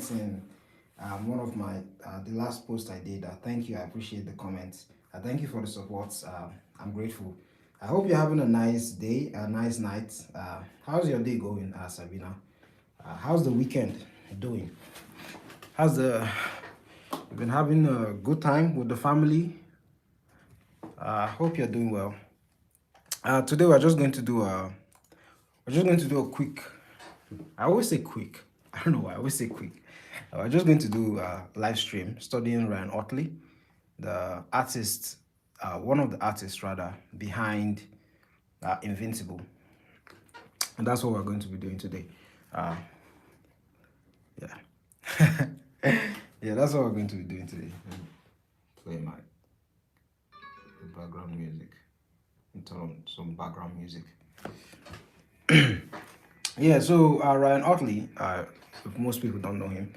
comments in one of my the last post I did. Thank you. I appreciate the comments. Thank you for the support. I'm grateful. I hope you're having a nice day, a nice night. How's your day going, Sabina? How's the weekend doing? How's the You've been having a good time with the family? Hope you're doing well. Today we're just going to do a quick. I always say quick. I don't know why I always say quick. We're just going to do a live stream studying Ryan Otley, the artist, one of the artists rather behind Invincible, and that's what we're going to be doing today. Uh, yeah, yeah, that's what we're going to be doing today. Let me play my background music. Turn on some background music. Yeah, so Ryan Otley, if most people don't know him,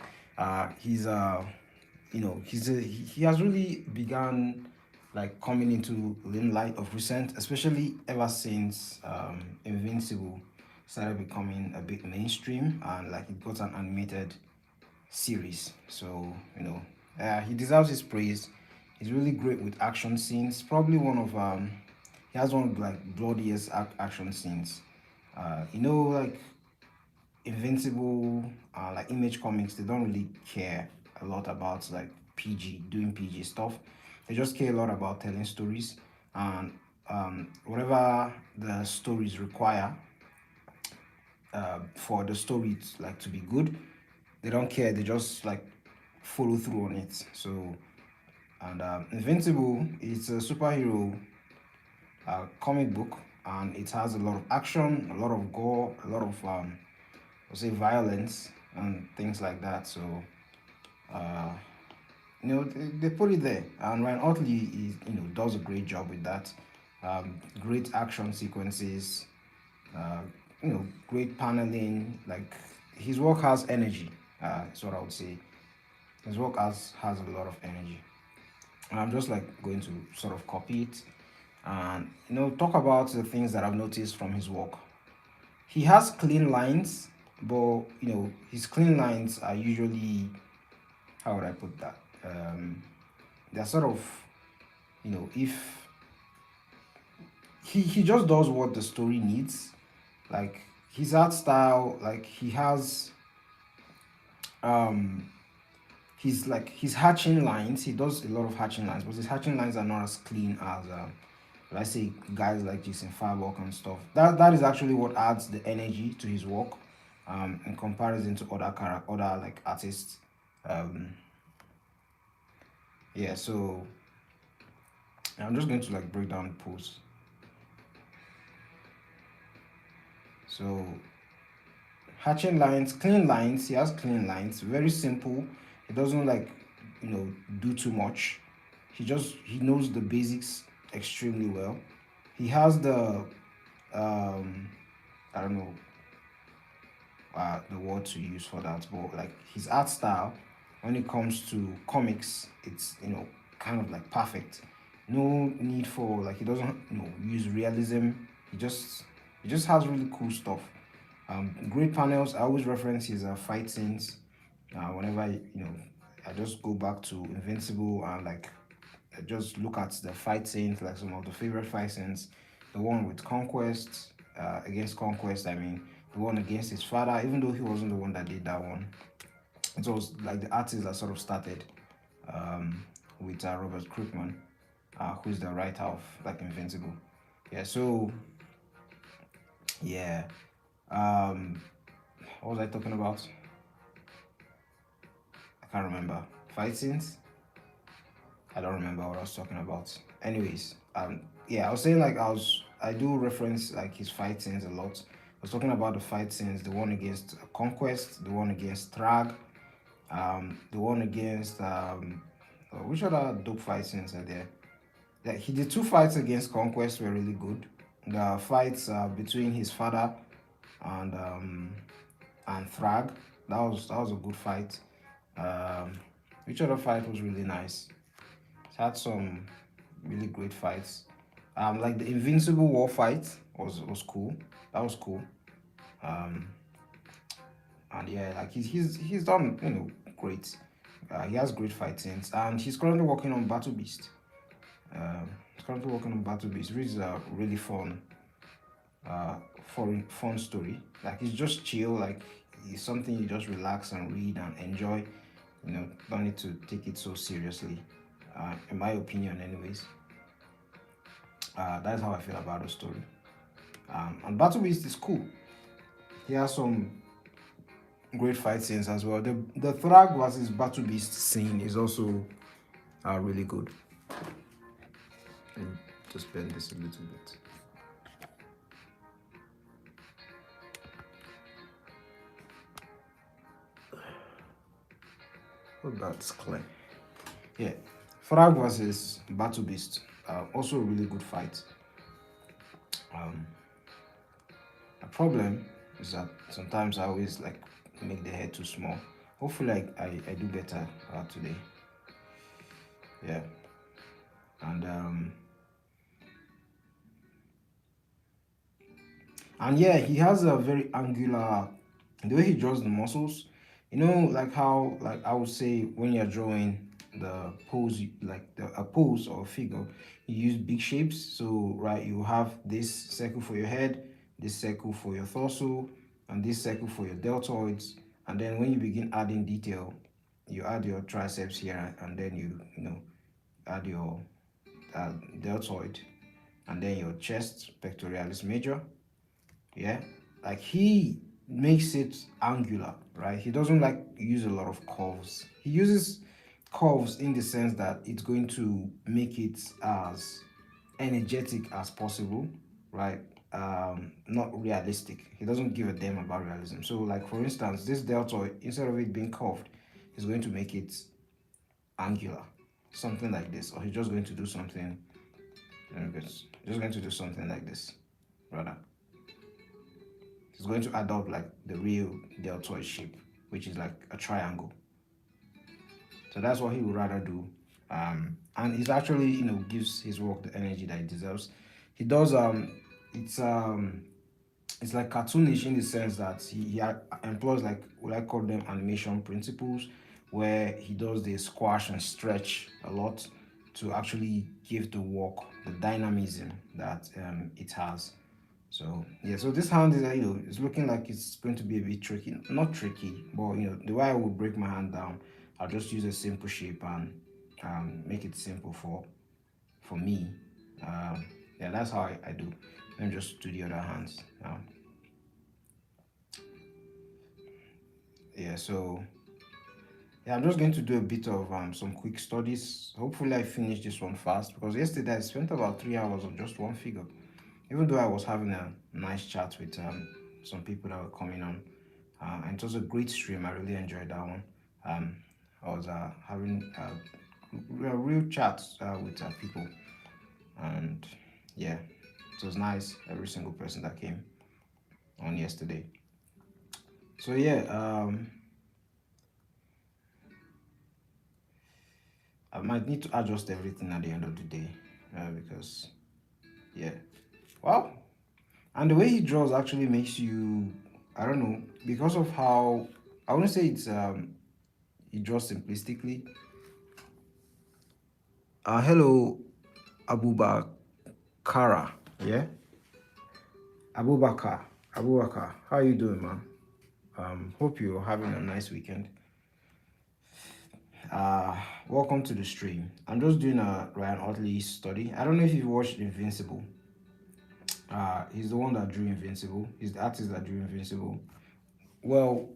he's he has really begun like coming into limelight of recent, especially ever since Invincible started becoming a bit mainstream and like it got an animated series. So he deserves his praise. He's really great with action scenes. Probably one of he has one of like bloodiest action scenes. Like Invincible, like Image Comics, they don't really care a lot about like doing PG stuff. They just care a lot about telling stories and whatever the stories require for the story to be good. They don't care. They just like follow through on it. So and Invincible is a superhero comic book, and it has a lot of action, a lot of gore, a lot of I'll say violence and things like that. So uh, they put it there, and Ryan Otley does a great job with that. Great action sequences, uh, great paneling. Like his work has energy. Is what I would say. His work has a lot of energy. And I'm just like going to sort of copy it and talk about the things that I've noticed from his work. He has clean lines, but his clean lines are usually, how would I put that? They're sort of, if he just does what the story needs. Like his art style, like he has um his hatching lines. He does a lot of hatching lines, but his hatching lines are not as clean as let's say guys like Jason Firework and stuff. That is actually what adds the energy to his work, in comparison to other like artists. Um, yeah, so I'm just going to like break down the post. So hatching lines, clean lines. He has clean lines, very simple. He doesn't like do too much. He knows the basics extremely well. He has the I don't know the word to use for that, but like his art style when it comes to comics, it's kind of like perfect. No need for like he doesn't use realism. He just has really cool stuff. Great panels. I always reference his fight scenes. Whenever I just go back to Invincible and like I just look at the fight scenes, like some of the favorite fight scenes. The one with Conquest, against Conquest, I mean, the one against his father, even though he wasn't the one that did that one. It was like the artist that sort of started with Robert Kirkman, who's the writer of like Invincible. Yeah, so yeah. Um, what was I talking about? I can't remember. Fight scenes? I don't remember what I was talking about. Anyways, yeah, I was saying like I do reference like his fight scenes a lot. I was talking about the fight scenes, the one against Conquest, the one against Thrag, the one against which other dope fight scenes are there? Yeah, he did two fights against Conquest were really good. The fights between his father and Thrag, that was a good fight. Um, which other fight was really nice? Had some really great fights. Like the Invincible War fight was cool. That was cool. Um, And yeah, like he's done great. He has great fight scenes, and he's currently working on Battle Beast. He's currently working on Battle Beast, which is a really uh, fun story. Like it's just chill. Like it's something you just relax and read and enjoy. Don't need to take it so seriously. In my opinion, anyways. That's how I feel about the story. And Battle Beast is cool. He has some great fight scenes as well. The Thrag versus Battle Beast scene is also really good. And just bend this a little bit. Hope that's clear. Yeah, Frag versus Battle Beast, also a really good fight. Um, the problem is that sometimes I always like make the head too small. Hopefully, I do better today. Yeah, and and yeah, he has a very angular. The way he draws the muscles, like how, like I would say, when you're drawing the pose, like a pose or a figure, you use big shapes. So right, you have this circle for your head, this circle for your torso, and this circle for your deltoids. And then when you begin adding detail, you add your triceps here, and then you add your deltoid, and then your chest pectoralis major. Yeah, like he makes it angular, right? He doesn't like use a lot of curves. He uses curves in the sense that it's going to make it as energetic as possible, right? Not realistic. He doesn't give a damn about realism. So like, for instance, this deltoid, instead of it being curved, he's going to make it angular, something like this. Or he's just going to do something, just going to do something like this, rather. It's going to adopt like the real deltoid shape, which is like a triangle. So that's what he would rather do. And he's actually, gives his work the energy that it deserves. He does it's like cartoonish in the sense that he employs, like what I call them, animation principles, where he does the squash and stretch a lot to actually give the work the dynamism that it has. So yeah, so this hand is it's looking like it's going to be a bit tricky. Not tricky, but the way I would break my hand down, I'll just use a simple shape and make it simple for me. Yeah, that's how I do. Let me just do the other hands. Yeah, so yeah, I'm just going to do a bit of some quick studies. Hopefully I finish this one fast, because yesterday I spent about 3 hours on just one figure. Even though I was having a nice chat with some people that were coming on, and it was a great stream. I really enjoyed that one. Um, I was having real chats with people, and yeah, it was nice. Every single person that came on yesterday. So yeah, I might need to adjust everything at the end of the day, because yeah, well, and the way he draws actually makes you, I don't know, because of how, I wouldn't say it's he draws simplistically. Hello, Abubakara. Yeah, Abubakar. Abubakar, how you doing, man? Hope you're having a nice weekend. Uh, Welcome to the stream. I'm just doing a Ryan Otley study. I don't know if you've watched Invincible. He's the one that drew Invincible. He's the artist that drew Invincible. Well,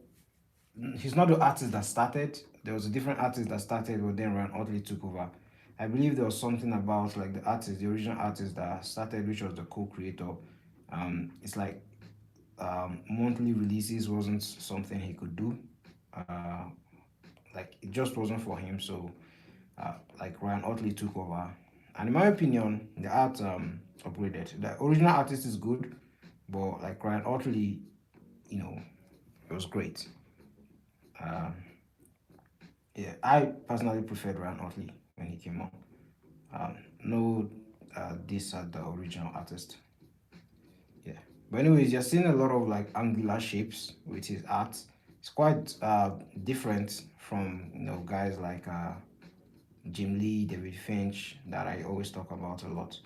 he's not the artist that started. There was a different artist that started, but then Ryan Otley took over. I believe there was something about like the artist, the original artist that started, which was the co-creator. It's like monthly releases wasn't something he could do. Uh, like it just wasn't for him. So like Ryan Otley took over, and in my opinion, the art upgraded. The original artist is good, but like Ryan Otley, you know, it was great. Um, yeah, I personally preferred Ryan Otley when he came on. No, this at the original artist. Yeah, but anyways, you're seeing a lot of like angular shapes with his art. It's quite different from guys like Jim Lee, David Finch that I always talk about a lot.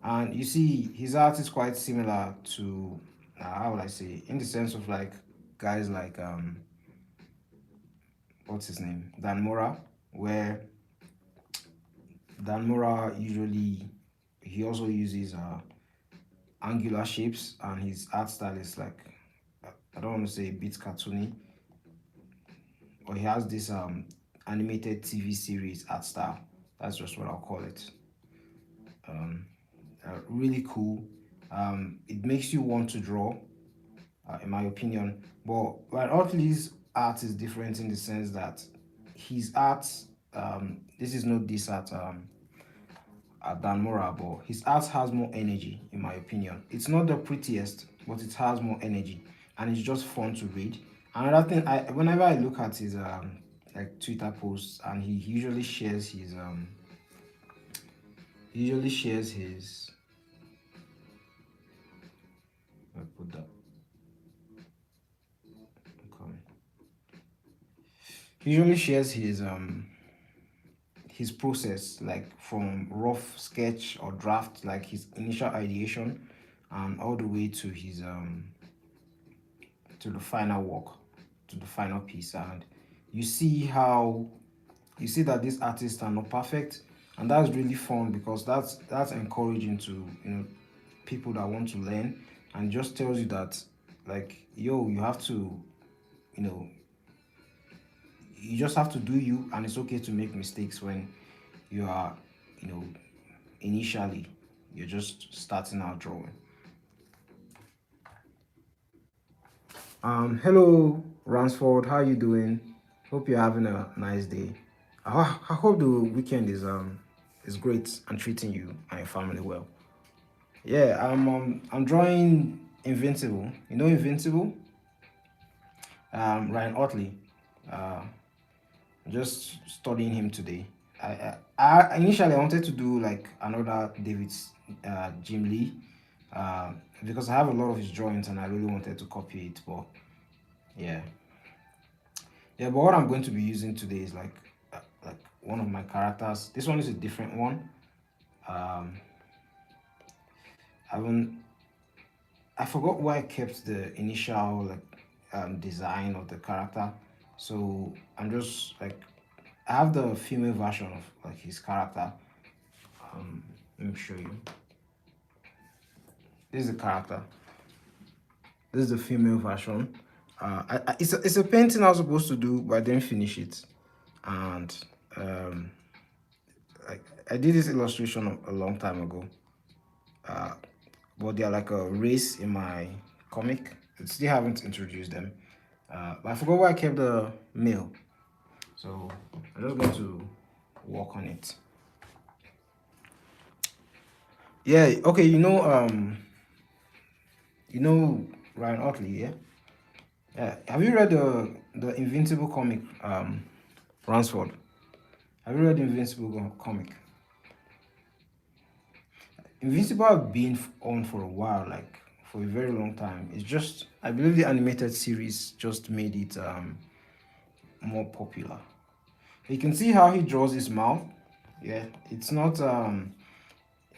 And you see, his art is quite similar to how would I say, in the sense of like guys like what's his name, Dan Mora, where Dan Mora usually he also uses angular shapes, and his art style is like I don't want to say a bit cartoony, but he has this animated TV series art style. That's just what I'll call it. Um, really cool. It makes you want to draw, in my opinion. But Ryan Otley's art is different in the sense that his art, this is not this art than Mora, but his art has more energy, in my opinion. It's not the prettiest, but it has more energy, and it's just fun to read. Another thing, I whenever I look at his like Twitter posts, and he usually shares his I put that okay. He usually shares his process, like from rough sketch or draft, like his initial ideation, and all the way to his to the final work, to the final piece. And you see how you see that these artists are not perfect, and that's really fun because that's encouraging to people that want to learn, and just tells you that like yo, you have to you know you just have to do you, and it's okay to make mistakes when you are you know initially you're just starting out drawing. Hello Ransford, how you doing? Hope you're having a nice day. I hope the weekend is great and treating you and your family well. Yeah, I'm drawing Invincible. You know Invincible? Ryan Otley. Uh, just studying him today. I initially I wanted to do like another David's Jim Lee, uh, because I have a lot of his drawings and I really wanted to copy it. But yeah, yeah. But what I'm going to be using today is like one of my characters. This one is a different one. Um, I haven't I forgot why I kept the initial like design of the character. So I'm just like I have the female version of like his character. Um, Let me show you. This is the character. This is the female version. It's a painting I was supposed to do, but I didn't finish it. And um, I did this illustration a long time ago. Uh, but they're like a race in my comic. I still haven't introduced them. But I forgot why I kept the male. So I'm just going to work on it. Yeah, okay, Ryan Otley, yeah? Yeah. Have you read the Invincible comic, Ransford? Have you read the Invincible comic? Invincible have been on for a while, like for a very long time. It's just I believe the animated series just made it more popular. You can see how he draws his mouth. Yeah, it's not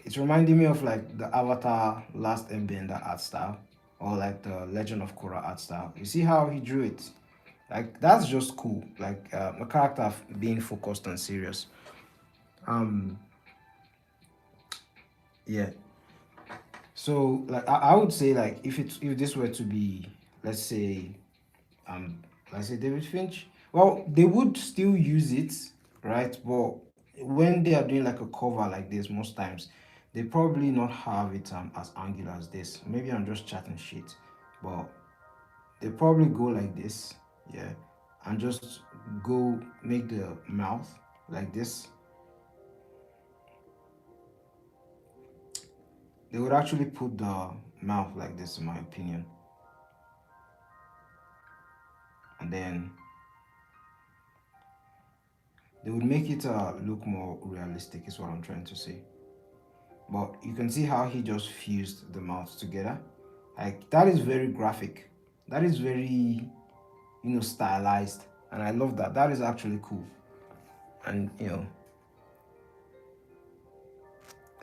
it's reminding me of like the Avatar Last Airbender art style, or like the Legend of Korra art style. You see how he drew it? Like that's just cool. Like a character being focused and serious. Um, yeah. So like I would say like if this were to be, let's say um let's say David Finch, well they would still use it, right? But when they are doing like a cover like this, most times they probably not have it as angular as this. Maybe I'm just chatting shit, but they probably go like this, yeah, and just go make the mouth like this. They would actually put the mouth like this, in my opinion, and then they would make it look more realistic, is what I'm trying to say. But you can see how he just fused the mouths together. Like that is very graphic. That is very stylized, and I love that. That is actually cool. And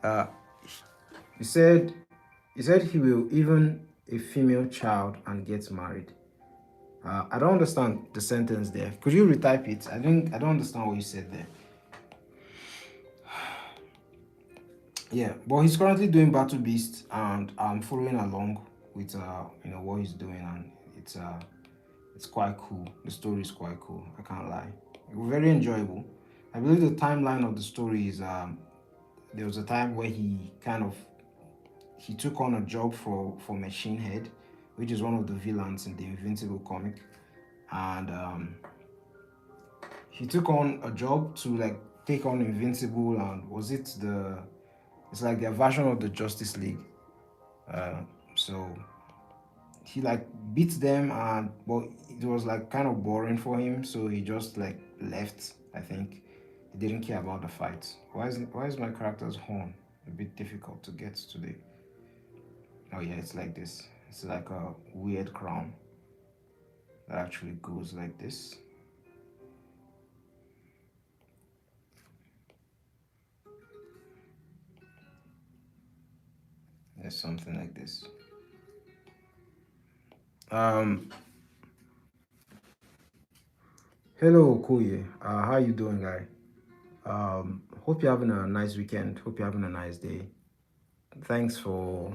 uh, he said he said he will even a female child and get married. I don't understand the sentence there. Could you retype it? I don't understand what you said there. Yeah, but he's currently doing Battle Beast, and I'm following along with what he's doing, and it's quite cool. The story is quite cool. I can't lie. Very enjoyable. I believe the timeline of the story is there was a time where he took on a job for Machine Head, which is one of the villains in the Invincible comic, and he took on a job to like take on Invincible, and was it the it's like their version of the Justice League. So he like beat them, and but it was like kind of boring for him, so he just like left. I think he didn't care about the fight. Why is my character's horn a bit difficult to get today? Oh yeah, it's like this. It's like a weird crown that actually goes like this. There's something like this. Um, Hello Okoye. How you doing, guy? Hope you're having a nice weekend. Hope you're having a nice day. Thanks for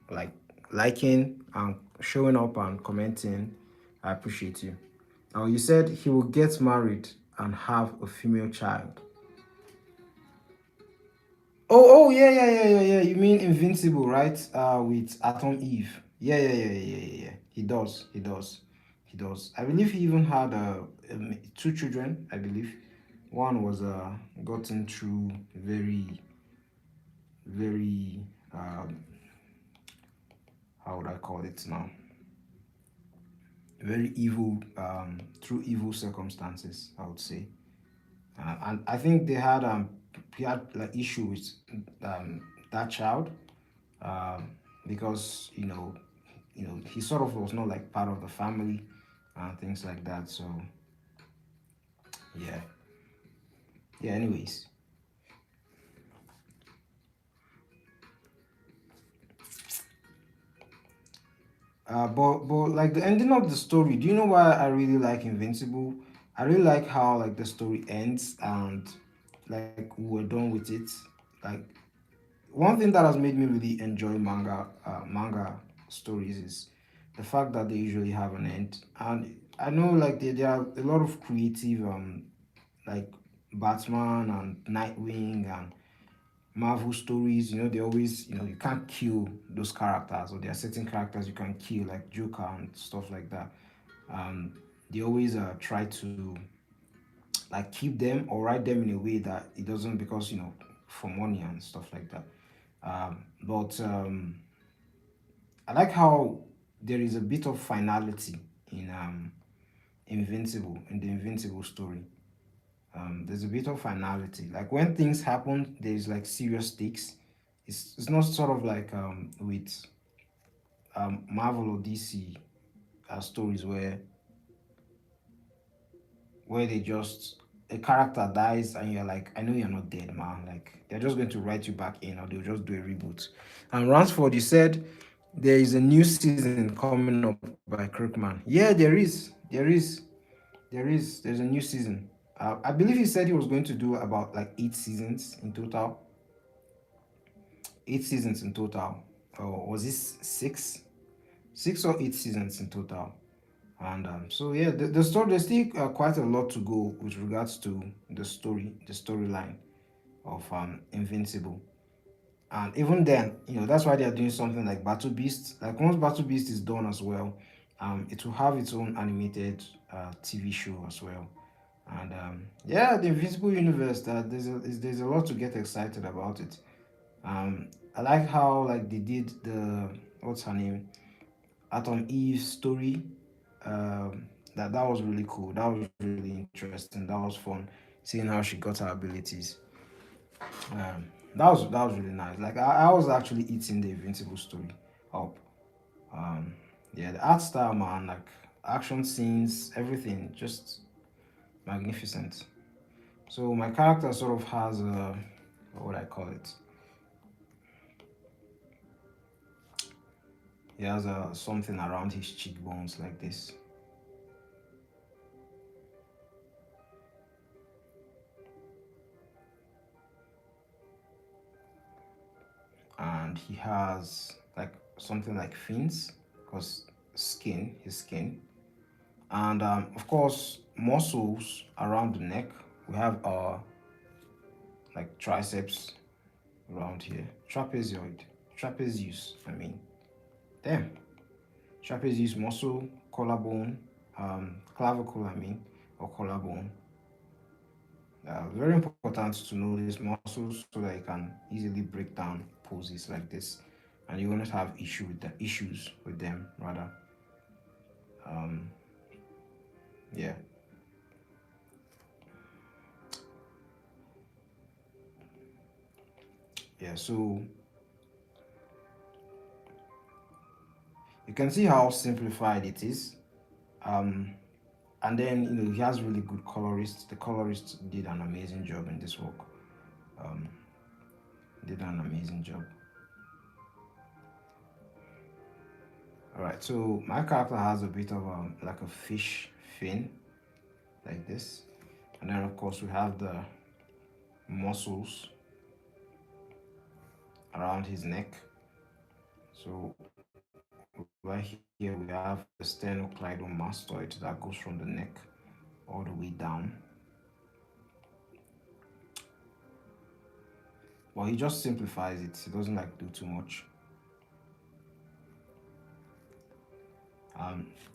like liking and showing up and commenting. I appreciate you. Now you said he will get married and have a female child. Oh, yeah, yeah, yeah, yeah, yeah. You mean Invincible, right? With Atom Eve. Yeah, yeah, yeah, yeah, yeah, yeah. He does. I believe he even had two children. I believe one was gotten through very, very how would I call it now? Very evil, through evil circumstances, I would say. And I think he had like issue with that child, um, because he sort of was not like part of the family and things like that. So yeah, yeah. Anyways, but like the ending of the story. Do you know why I really like Invincible? I really like how like the story ends, and like we're done with it. Like one thing that has made me really enjoy manga stories is the fact that they usually have an end. And I know like there are a lot of creative like Batman and Nightwing and Marvel stories. They always, you can't kill those characters, or there are certain characters you can kill, like Joker and stuff like that. They always try to like keep them or write them in a way that it doesn't, because for money and stuff like that. But I like how there is a bit of finality in in the Invincible story. There's a bit of finality. Like when things happen, there's like serious stakes. It's not sort of like with Marvel or DC stories where they just a character dies and you're like, I know you're not dead, man. Like they're just going to write you back in, or they'll just do a reboot. And Ransford, you said there is a new season coming up by Kirkman. Yeah, there's a new season. I believe he said he was going to do about like 8 seasons in total. 8 seasons in total. Or was this six? 6 or 8 seasons in total. And so yeah, the story, there's still quite a lot to go with regards to the storyline of Invincible. And even then, that's why they are doing something like Battle Beast. Like once Battle Beast is done as well, it will have its own animated TV show as well. And yeah, the Invincible universe, that there's a lot to get excited about it. I like how like they did the what's her name, Atom Eve story. That was really cool. That was really interesting. That was fun seeing how she got her abilities. That was really nice. Like I was actually eating the Invincible story up. Um, yeah, the art style, man. Like action scenes, everything, just magnificent. So my character sort of has a, what would I call it? He has a something around his cheekbones like this, and he has like something like fins, because his skin, and of course muscles around the neck. We have like triceps around here, trapezius. I mean, damn, trapezius muscle, collarbone, clavicle. I mean, or collarbone. Very important to know these muscles so that you can easily break down poses like this, and you won't have issues with them rather. Um, yeah, yeah. So you can see how simplified it is. Um, and then he has really good colorists. The colorists did an amazing job in this work. Um, did an amazing job. All right. So my character has a bit of like a fish fin like this, and then of course we have the muscles around his neck. So right here we have the sternocleidomastoid that goes from the neck all the way down. But he just simplifies it. He doesn't like do too much.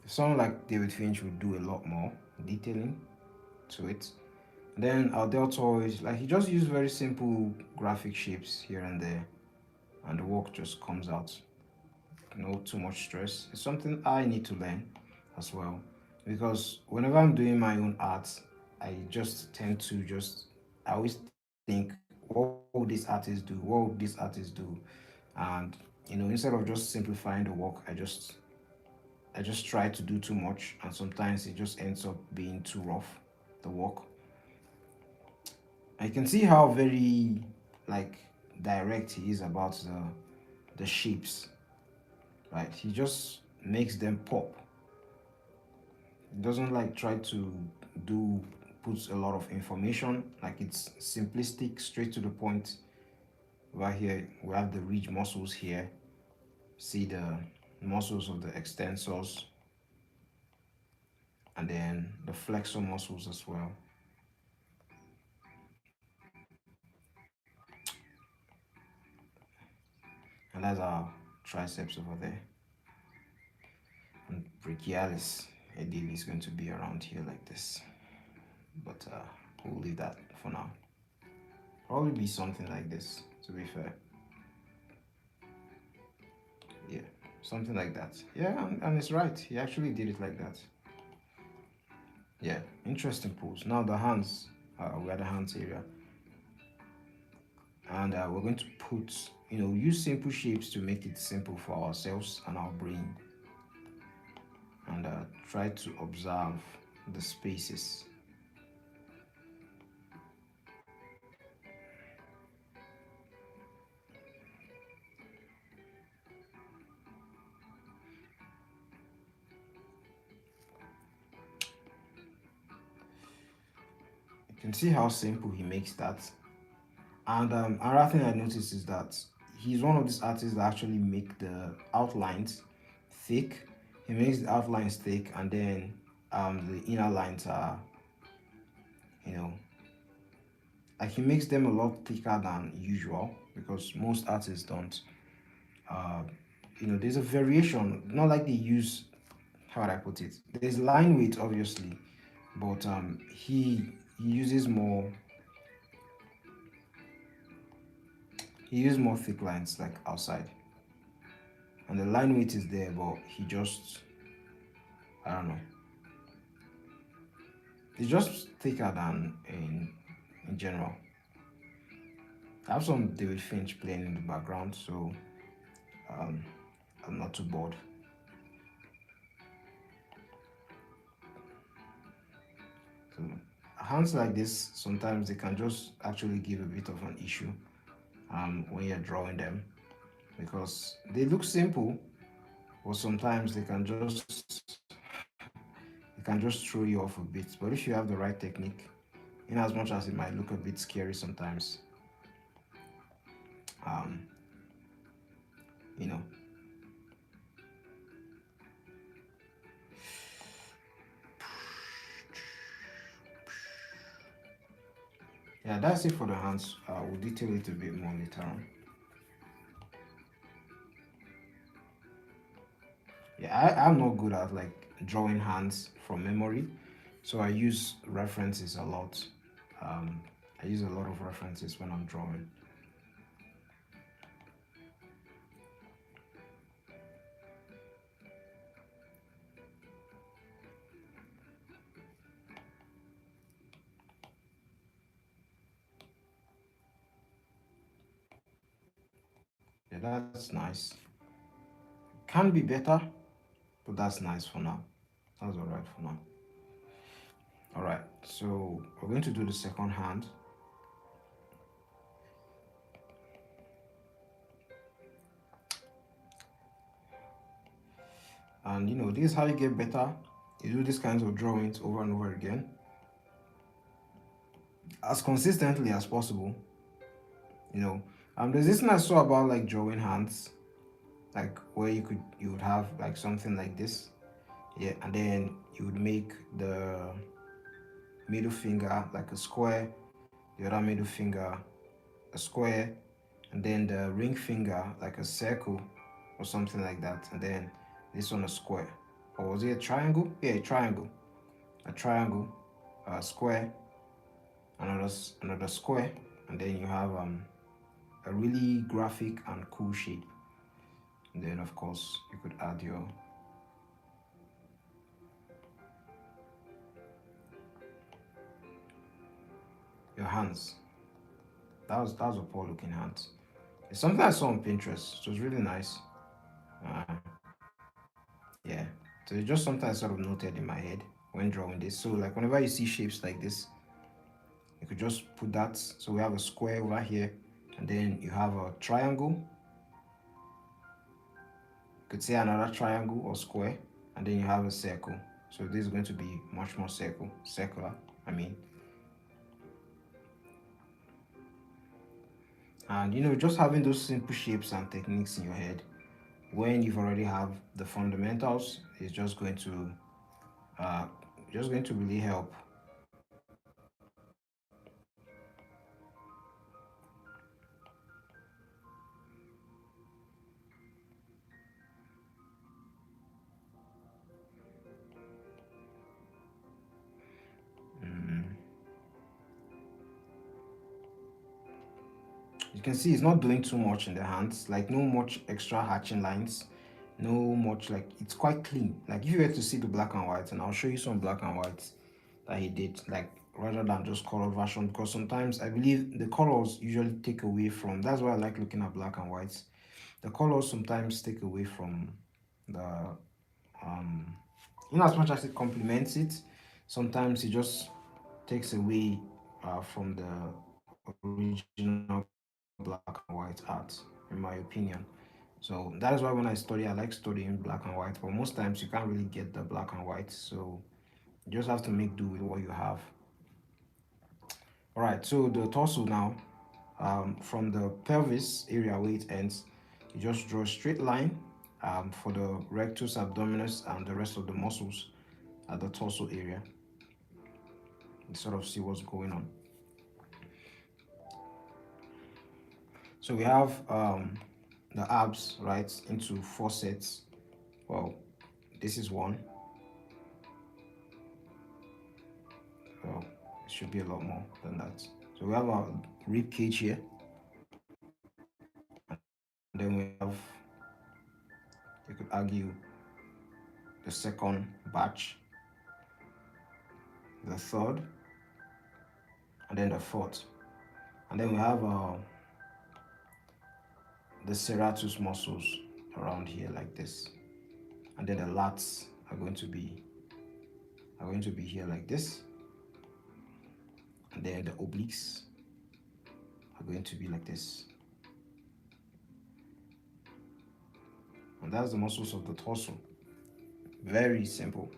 Someone like David Finch would do a lot more detailing to it. Then our deltoid, like he just used very simple graphic shapes here and there, and the work just comes out. No too much stress. It's something I need to learn as well, because whenever I'm doing my own art, I just tend to just, I always think, what would this artist do? What would this artist do? And instead of just simplifying the work, I just try to do too much, and sometimes it just ends up being too rough, the work. I can see how very like direct he is about the shapes, right? He just makes them pop. He doesn't like try to do puts a lot of information, like it's simplistic, straight to the point. Right here we have the ridge muscles here. See the muscles of the extensors, and then the flexor muscles as well. And that's our triceps over there. And brachialis ideally is going to be around here like this, but we'll leave that for now. Probably be something like this, to be fair. Yeah, something like that. Yeah, and it's right. He actually did it like that. Yeah, interesting pose. Now the hands, we are the hands area, and we're going to put, use simple shapes to make it simple for ourselves and our brain, and try to observe the spaces. You can see how simple he makes that. And another thing I noticed is that he's one of these artists that actually make the outlines thick. He makes the outlines thick, and then the inner lines are, you know, like he makes them a lot thicker than usual, because most artists don't. Uh, there's a variation, not like they use, how would I put it? There's line weight, obviously, but he uses more, thick lines like outside, and the line weight is there, but he just, I don't know, it's just thicker than in general. I have some David Finch playing in the background, so um, I'm not too bored. hands like this, sometimes they can just actually give a bit of an issue when you're drawing them, because they look simple, but sometimes they can just throw you off a bit. But if you have the right technique, in as much as it might look a bit scary sometimes, um, you know, yeah, that's it for the hands. We'll detail it a bit more later on. Yeah, I'm not good at like drawing hands from memory, so I use references a lot. Um, I use a lot of references when I'm drawing. Yeah, that's nice. Can be better, but that's nice for now. That's all right for now. All right, so we're going to do the second hand. And this is how you get better. You do these kinds of drawings over and over again, as consistently as possible. You know, there's this thing I saw about like drawing hands, like where you would have like something like this, yeah, and then you would make the middle finger like a square, the other middle finger a square, and then the ring finger like a circle or something like that, and then this one a square. Or was it a triangle? Yeah, a triangle. A triangle, a square, another square, and then you have a really graphic and cool shape. And then of course you could add your hands. That was a poor looking hands. It's something I saw on Pinterest. So it was really nice. Uh, yeah. So it's just something I sort of noted in my head when drawing this. So like whenever you see shapes like this, you could just put that. So we have a square over here, and then you have a triangle. You could say another triangle or square, and then you have a circle. So this is going to be much more circular. I mean, and just having those simple shapes and techniques in your head when you've already have the fundamentals is uh, just going to really help. Mm. You can see it's not doing too much in the hands, like no much extra hatching lines, no much, like it's quite clean. Like if you were to see the black and white, and I'll show you some black and whites that he did, like rather than just colored version, because sometimes I believe the colors usually take away from, that's why I like looking at black and whites. The colors sometimes take away from the um in as much as it complements it, sometimes it just takes away from the original black and white art, in my opinion. So that is why when I study, I like studying black and white, but most times you can't really get the black and white, so you just have to make do with what you have. All right, so the torso now, from the pelvis area where it ends, you just draw a straight line for the rectus abdominis and the rest of the muscles at the torso area, and sort of see what's going on. So we have the abs, right, into 4 sets. Well, this is one. Well, it should be a lot more than that. So we have our rib cage here, and then we have, you could argue, the second batch, the third, and then the fourth. And then we have the serratus muscles around here like this, and then the lats are going to be here like this. and then the obliques are going to be like this. And that's the muscles of the torso. Very simple.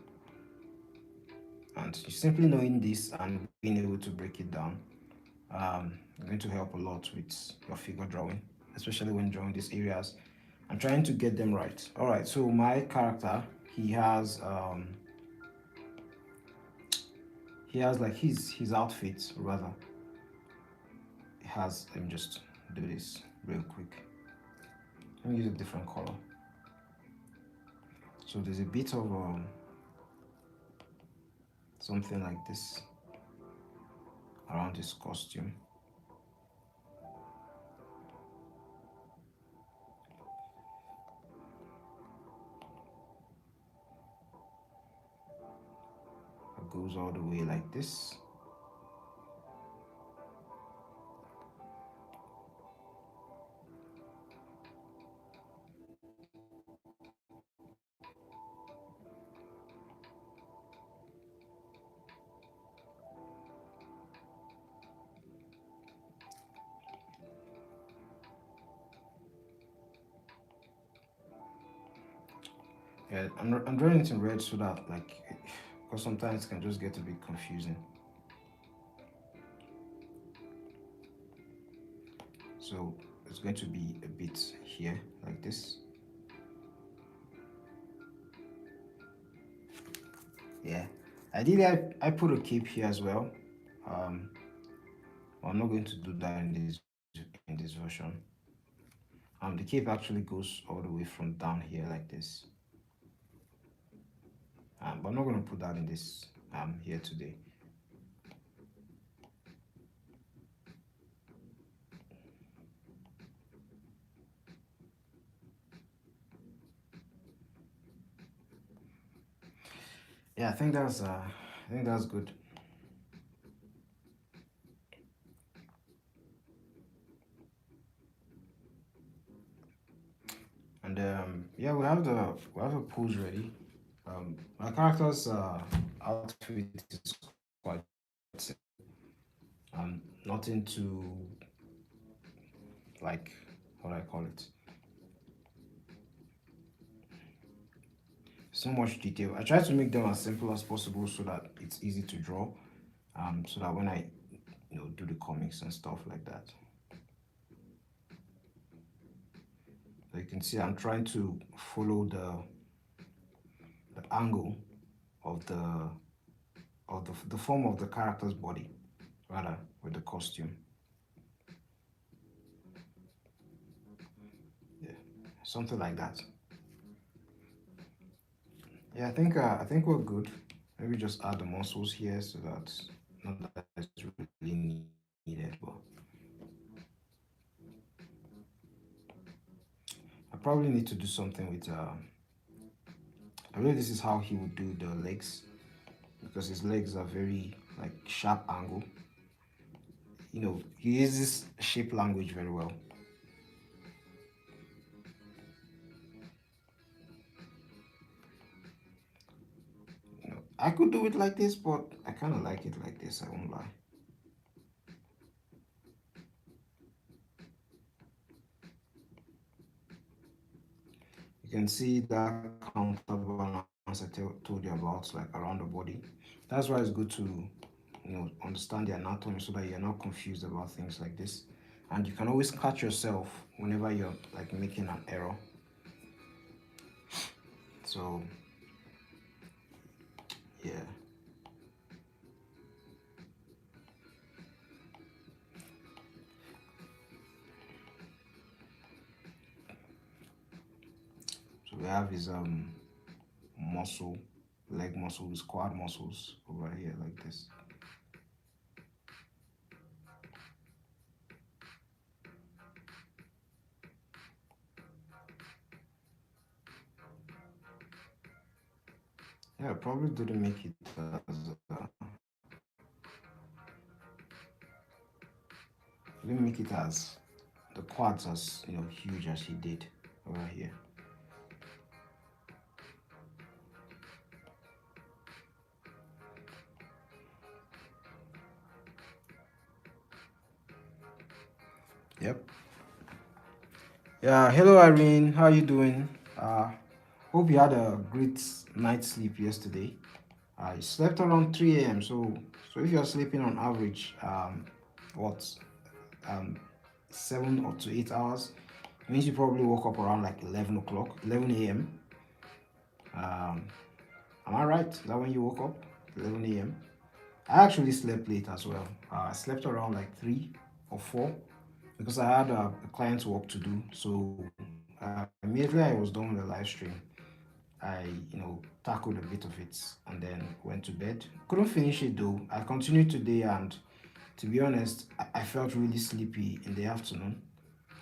And simply knowing this and being able to break it down going to help a lot with your figure drawing, especially when drawing these areas and trying to get them right. All right, so my character, he has like his outfit rather. It has, let me just do this real quick. Let me use a different color. So there's a bit of something like this around his costume. It goes all the way like this. Yeah, I'm drawing it in red so that like, because sometimes it can just get a bit confusing. So it's going to be a bit here like this. Yeah, I put a cape here as well. Um, I'm not going to do that in this version. The cape actually goes all the way from down here like this. But I'm not going to put that in this here today. Yeah, I think that's good. And yeah, we have the pose ready. My character's outfit is quite nothing too like, what do I call it? So much detail. I try to make them as simple as possible so that it's easy to draw. So that when I do the comics and stuff like that. So you can see I'm trying to follow the angle of the form of the character's body, rather, with the costume. Yeah, something like that. Yeah, I think we're good. Maybe just add the muscles here so that not that it's really needed, but I probably need to do something with I believe this is how he would do the legs, because his legs are very like sharp angle. He uses shape language very well. I could do it like this, but I kind of like it like this, I won't lie. You can see that counterbalance I told you about, like around the body. That's why it's good to understand the anatomy so that you're not confused about things like this. And you can always catch yourself whenever you're like making an error. So yeah. So we have his muscle, leg muscles, quad muscles over here like this. Yeah, I probably didn't make it as didn't make it as the quads as huge as he did over here. Yep. Yeah. Hello, Irene. How you doing? Hope you had a great night's sleep yesterday. I slept around 3 a.m. So if you're sleeping on average, what, um, 7 or to 8 hours, means you probably woke up around like 11 o'clock, 11 a.m. Um, am I right? Is that when you woke up? 11 a.m. I actually slept late as well. I slept around like 3 or 4 because I had a client's work to do. So immediately I was done with the live stream, I tackled a bit of it and then went to bed. Couldn't finish it though. I continued today, and to be honest, I felt really sleepy in the afternoon.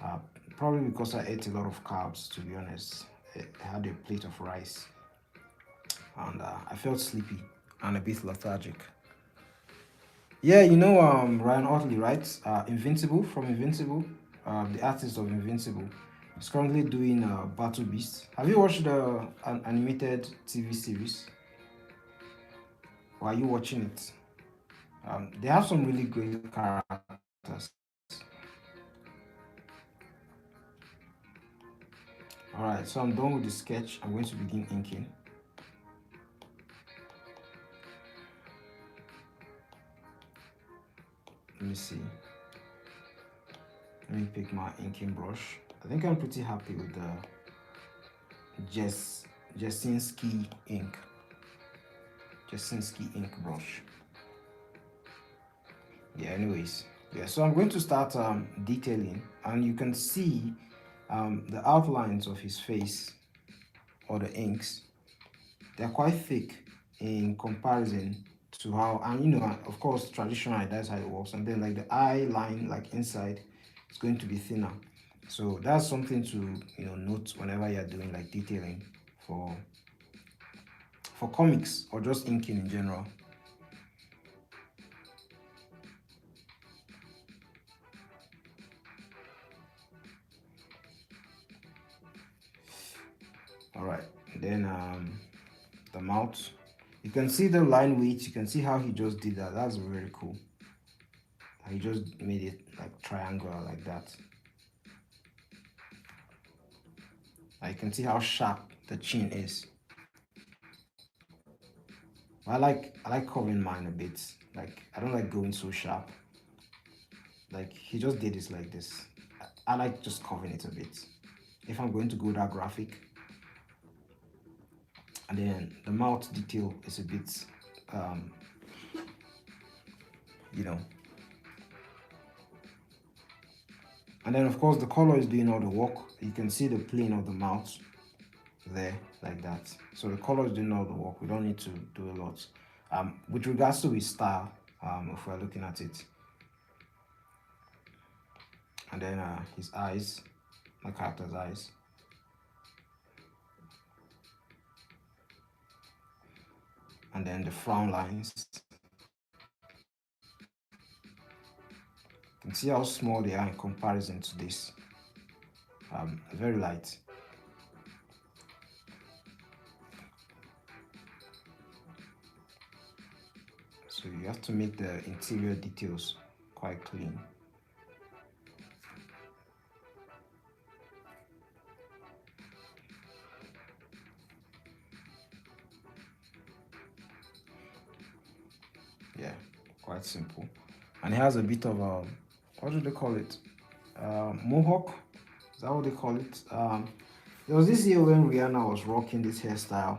Uh, Probably because I ate a lot of carbs. To be honest, I had a plate of rice, and I felt sleepy and a bit lethargic. Yeah, Ryan Otley, right? Invincible from Invincible, the artist of Invincible, is currently doing Battle Beast. Have you watched an animated TV series? Or are you watching it? They have some really great characters. All right, so I'm done with the sketch. I'm going to begin inking. Let me see. Let me pick my inking brush. I think I'm pretty happy with the Jess Jasinski ink. Jasinski ink brush. Yeah, anyways. Yeah, so I'm going to start detailing, and you can see the outlines of his face, or the inks. They're quite thick in comparison to how, and of course, traditionally that's how it works. And then like the eye line, like inside, is going to be thinner. So that's something to note whenever you're doing like detailing for comics or just inking in general. All right, then the mouth. You can see the line weight. You can see how he just did that. That's very cool. He just made it like triangular like that. I can see how sharp the chin is. I like covering mine a bit. Like I don't like going so sharp. Like he just did this like this. I like just covering it a bit. If I'm going to go that graphic, and then the mouth detail is a bit, um, you know, and then of course the color is doing all the work. You can see the plane of the mouth there like that. So the color is doing all the work. We don't need to do a lot. With regards to his style, if we're looking at it, and then his eyes, my character's eyes, and then the frown lines. You can see how small they are in comparison to this. Very light. So you have to make the interior details quite clean. Yeah, quite simple. And it has a bit of a, what do they call it? Mohawk. Is that what they call it? There was this year when Rihanna was rocking this hairstyle.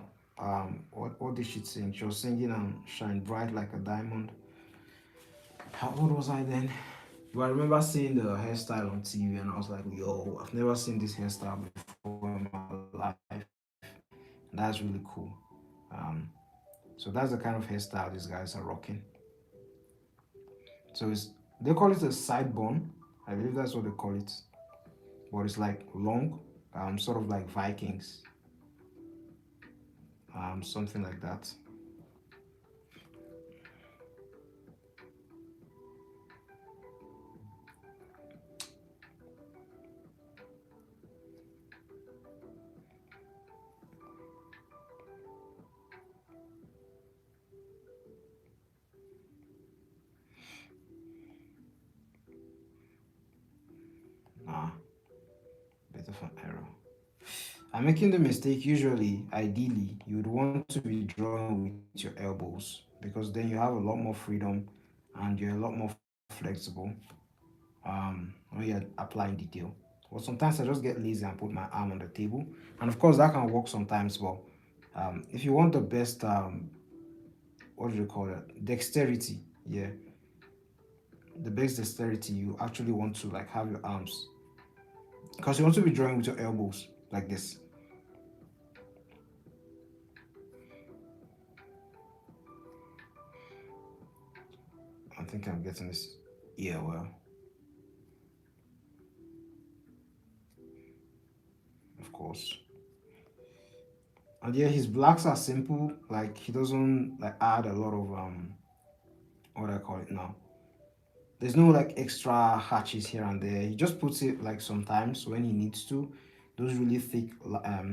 What did she sing? She was singing "Shine Bright Like a Diamond." How old was I then? But I remember seeing the hairstyle on TV, and I was like, "Yo, I've never seen this hairstyle before in my life." That's really cool. Um, so that's the kind of hairstyle these guys are rocking. So they call it a side bun. I believe that's what they call it. But it's like long, sort of like Vikings, something like that. of an error. I'm making the mistake. Usually, ideally, you would want to be drawing with your elbows because then you have a lot more freedom and you're a lot more flexible when you're applying detail. But sometimes I just get lazy and put my arm on the table, and of course that can work sometimes. But if you want the best, what do you call it? Dexterity. Yeah, the best dexterity. You actually want to like have your arms because you want to be drawing with your elbows like this. I think I'm getting this. Yeah, well, of course. And yeah, his blacks are simple. Like he doesn't like add a lot of what do I call it now? There's no like extra hatches here and there. He just puts it like sometimes when he needs to. Those really thick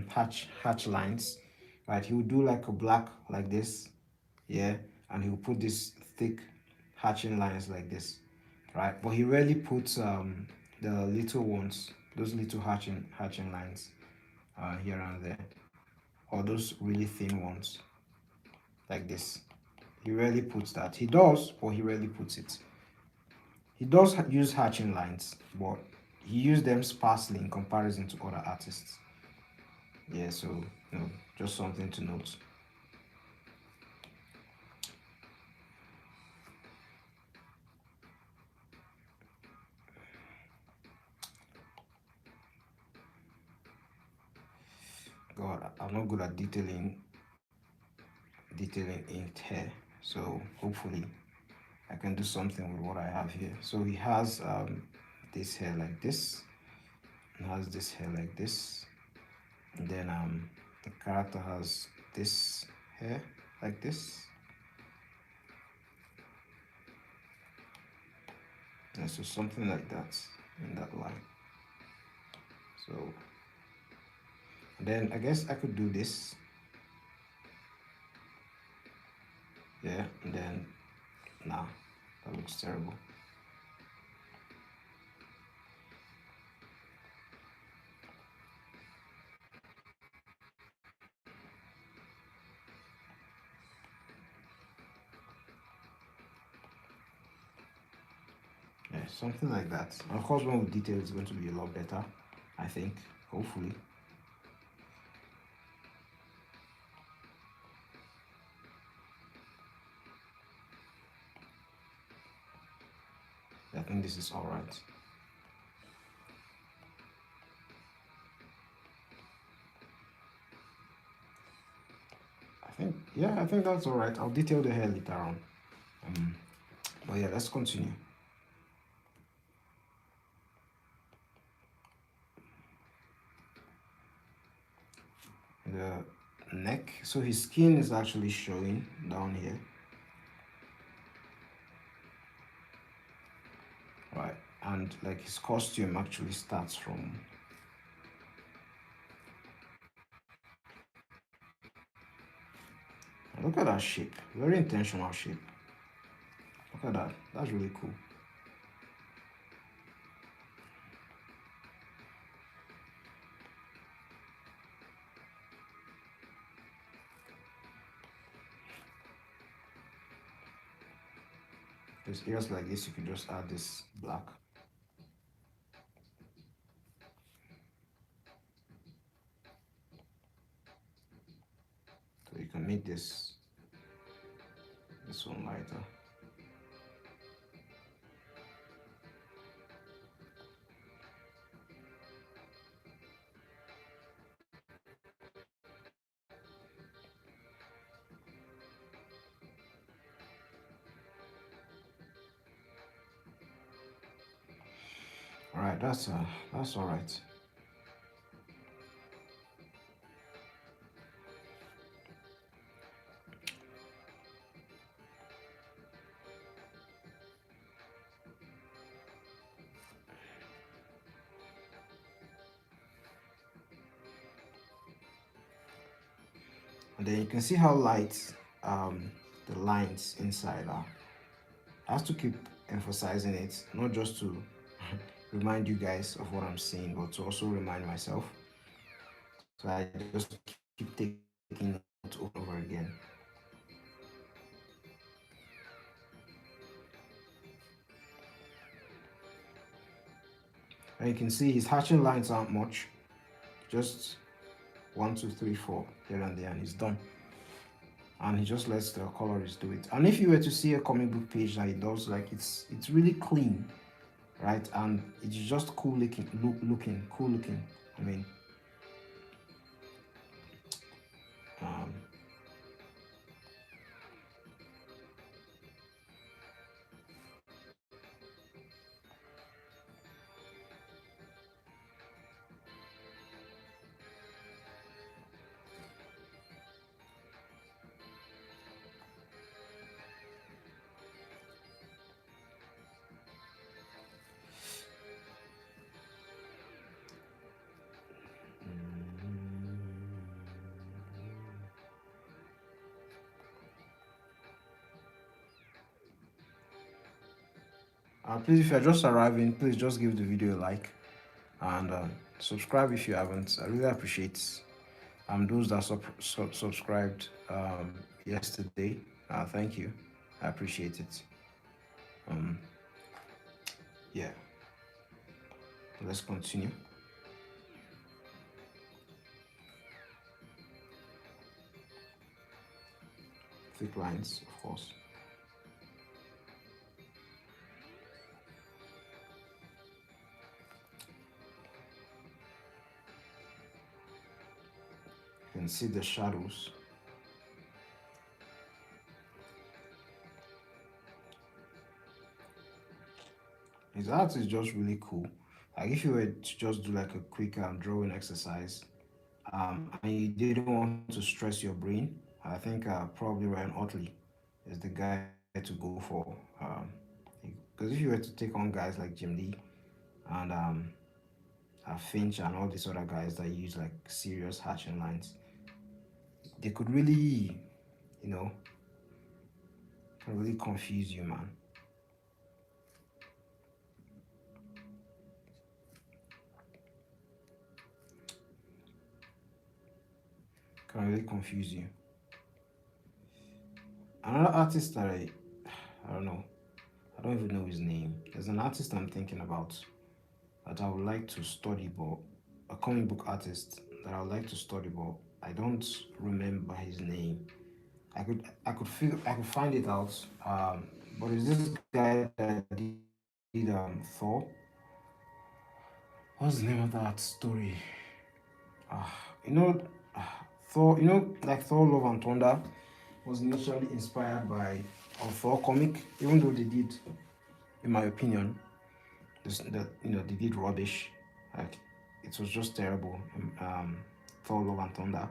hatch lines, right? He will do like a black like this, yeah, and he will put this thick hatching lines like this, right? But he rarely puts the little ones, those little hatching lines, here and there, or those really thin ones like this. He rarely puts that. He does, but he rarely puts it. He does use hatching lines, but he used them sparsely in comparison to other artists. Yeah, so just something to note. God, I'm not good at detailing inked hair. So hopefully I can do something with what I have here. So he has this hair like this, and has this hair like this, and then the character has this hair like this. Yeah, so something like that in that line. So then I guess I could do this, yeah, and then nah, that looks terrible. Yeah, something like that. And of course, one with detail is going to be a lot better, I think, hopefully. I think this is all right. I think that's all right. I'll detail the hair later on. Um, but yeah, let's continue. The neck. So his skin is actually showing down here, right? And like his costume actually starts from. Look at that shape. Very intentional shape. Look at that. That's really cool. There's areas like this, you could just add this black. So you can make this one lighter. All right, that's all right. And then you can see how light the lines inside are. I have to keep emphasizing it, not just to remind you guys of what I'm saying, but to also remind myself. So I just keep taking notes over and over again. And you can see his hatching lines aren't much, just one, two, three, four here and there, and he's done. And he just lets the colorist do it. And if you were to see a comic book page that he does, like it's really clean, right? And it's just cool looking, cool looking. I mean, um, please, if you're just arriving, please just give the video a like and subscribe if you haven't. I really appreciate those that subscribed yesterday. Thank you. I appreciate it. Um, yeah, let's continue. Thick lines, of course. You can see the shadows. His art is just really cool. Like if you were to just do like a quick drawing exercise, and you didn't want to stress your brain, I think probably Ryan Otley is the guy to go for. Because if you were to take on guys like Jim Lee and Finch and all these other guys that use like serious hatching lines, they could really, you know, can really confuse you, man. Can really confuse you. Another artist that I don't know, I don't even know his name. There's an artist I'm thinking about that I would like to study, but a comic book artist that I would like to study, but I don't remember his name. I could find it out. But it's this guy that did Thor. What's the name of that story? You know, Thor. You know, like Thor: Love and Thunder was initially inspired by a Thor comic, even though they did, in my opinion, they did rubbish. Like it was just terrible. Thor: Love and Thunder,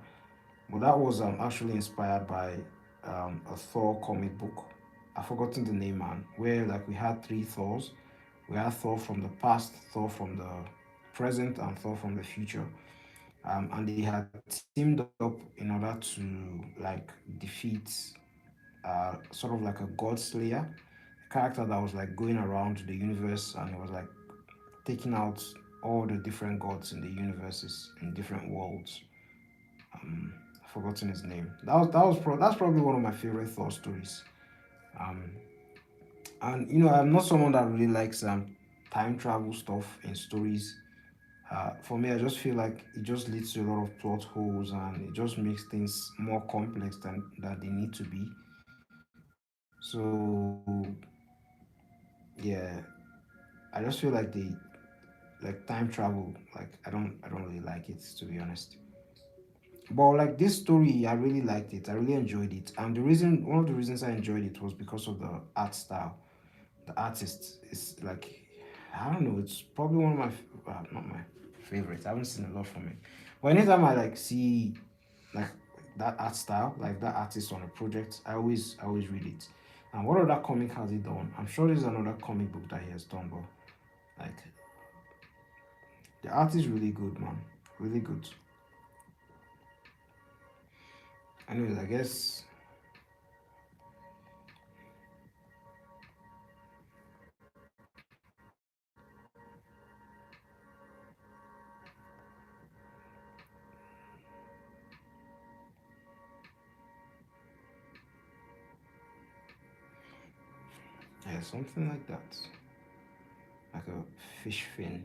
but that was actually inspired by a Thor comic book. I've forgotten the name, man. Where like we had three Thors. We had Thor from the past, Thor from the present, and Thor from the future. And they had teamed up in order to like defeat sort of like a god slayer, a character that was like going around the universe and it was like taking out all the different gods in the universes in different worlds. I've forgotten his name. That's probably one of my favorite Thor stories. Um, and I'm not someone that really likes time travel stuff in stories. For me, I just feel like it just leads to a lot of plot holes and it just makes things more complex than that they need to be. So yeah, I just feel like the like time travel, like I don't really like it, to be honest. But like this story, I really liked it. I really enjoyed it, and one of the reasons I enjoyed it was because of the art style. The artist is like, I don't know. It's probably one of my not my favorites. I haven't seen a lot from it, but anytime I like see like that art style, like that artist on a project, I always read it. And what other comic has he done? I'm sure there's another comic book that he has done, but like the art is really good, man. Really good. Anyways, I guess Yeah, something like that, like a fish fin.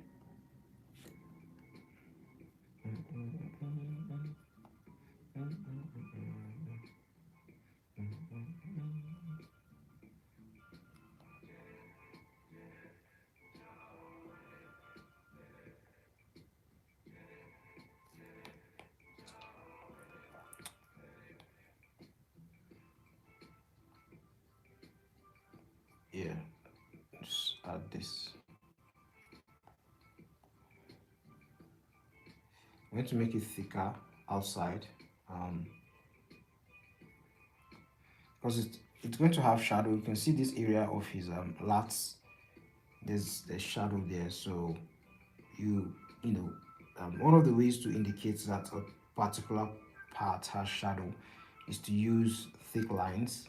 Yeah, just add this. I'm going to make it thicker outside, um, because it's going to have shadow. You can see this area of his lats. There's shadow there, so you know one of the ways to indicate that a particular part has shadow is to use thick lines,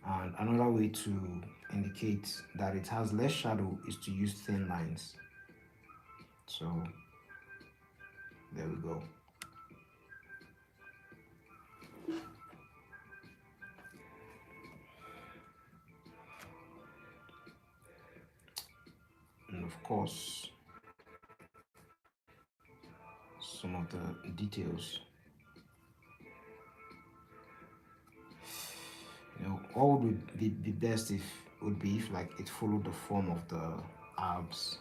and another way to indicate that it has less shadow is to use thin lines. So there we go. And of course, some of the details. What would be best if would be if like it followed the form of the abs.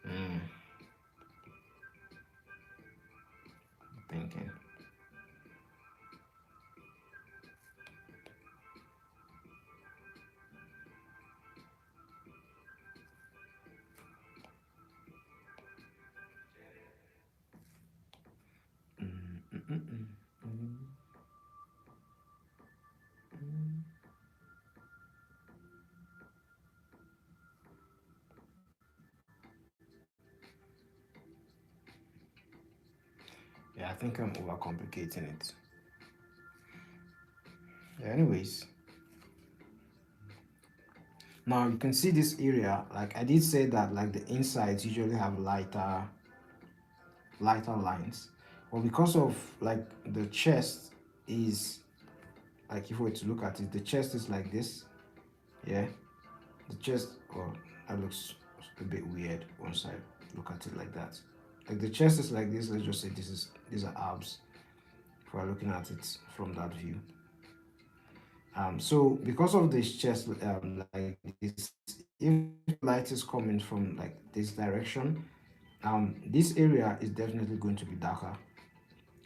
Mm, thinking. Mm, mm, mm, mm, mm, mm. Yeah, I think I'm overcomplicating it. Yeah, anyways, now you can see this area. Like I did say that like the insides usually have lighter lines. Well, because of like the chest is like if we were to look at it, the chest is like this. Yeah, the chest. Well, that looks a bit weird once I look at it like that. Like the chest is like this. Let's just say these are abs. If we're looking at it from that view. So because of this chest like this, if light is coming from like this direction, this area is definitely going to be darker,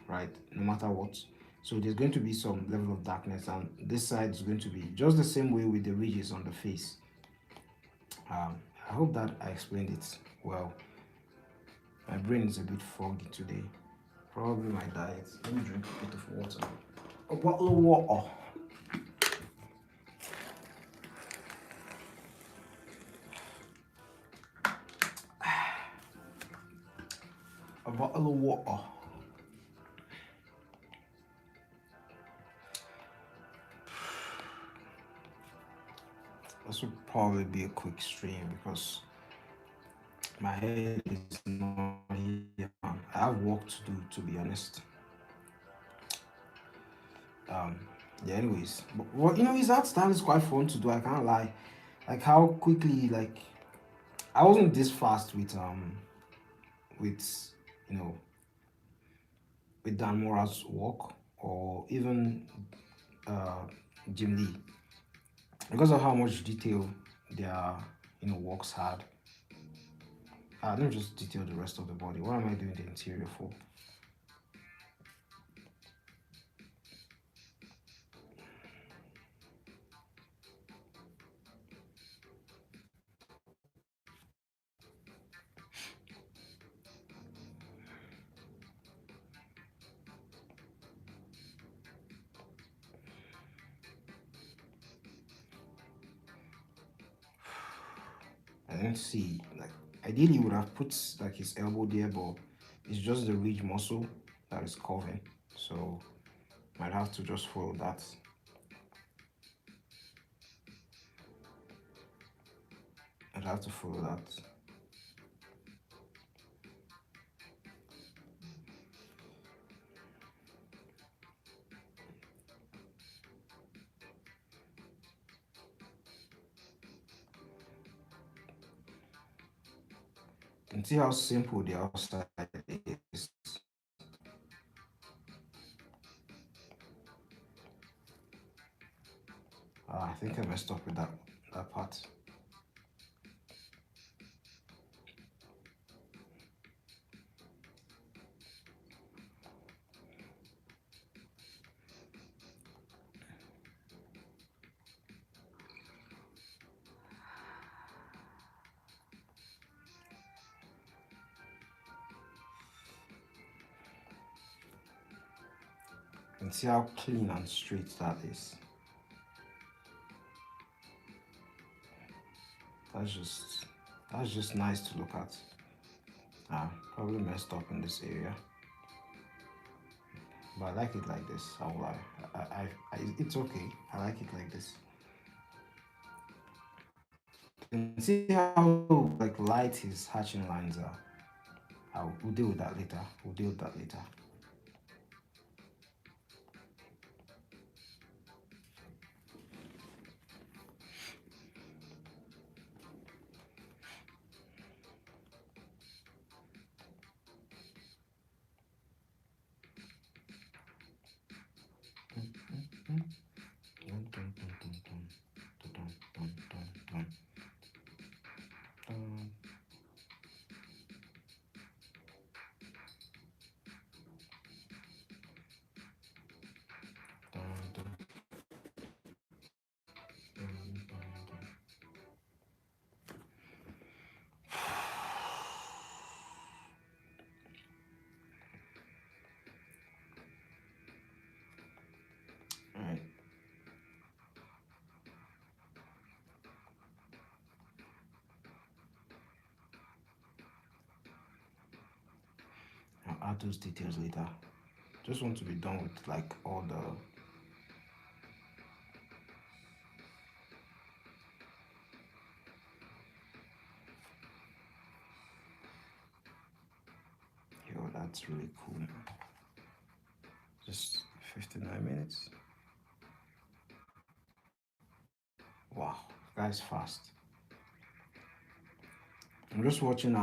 right? No matter what. So there's going to be some level of darkness, and this side is going to be just the same way with the ridges on the face. I hope that I explained it well. My brain is a bit foggy today. Probably my diet. Let me drink a bit of water. A bottle of water. A bottle of water. This will probably be a quick stream because my head is not here. I have work to do, to be honest. Um, yeah. Anyways, but what his art style is quite fun to do. I can't lie. Like how quickly, like I wasn't this fast with you know with Dan Mora's work or even uh Jim Lee because of how much detail their works had. Let me just detail the rest of the body. What am I doing the interior for? I didn't see like ideally would have put like his elbow there, but it's just the ridge muscle that is curving. So might have to just follow that. I'd have to follow that. You can see how simple the outside is. I think I messed up with that part. You can see how clean and straight that is. That's just that's just nice to look at. Probably messed up in this area, but I like it like this. I will lie. It's okay. I like it like this. You can see how like light his hatching lines are. We'll deal with that later. We'll deal with that later. All right. I'll add those details later. Just want to be done with like all the. Yo, that's really cool. Just 59 minutes. Wow, guy's fast. I'm just watching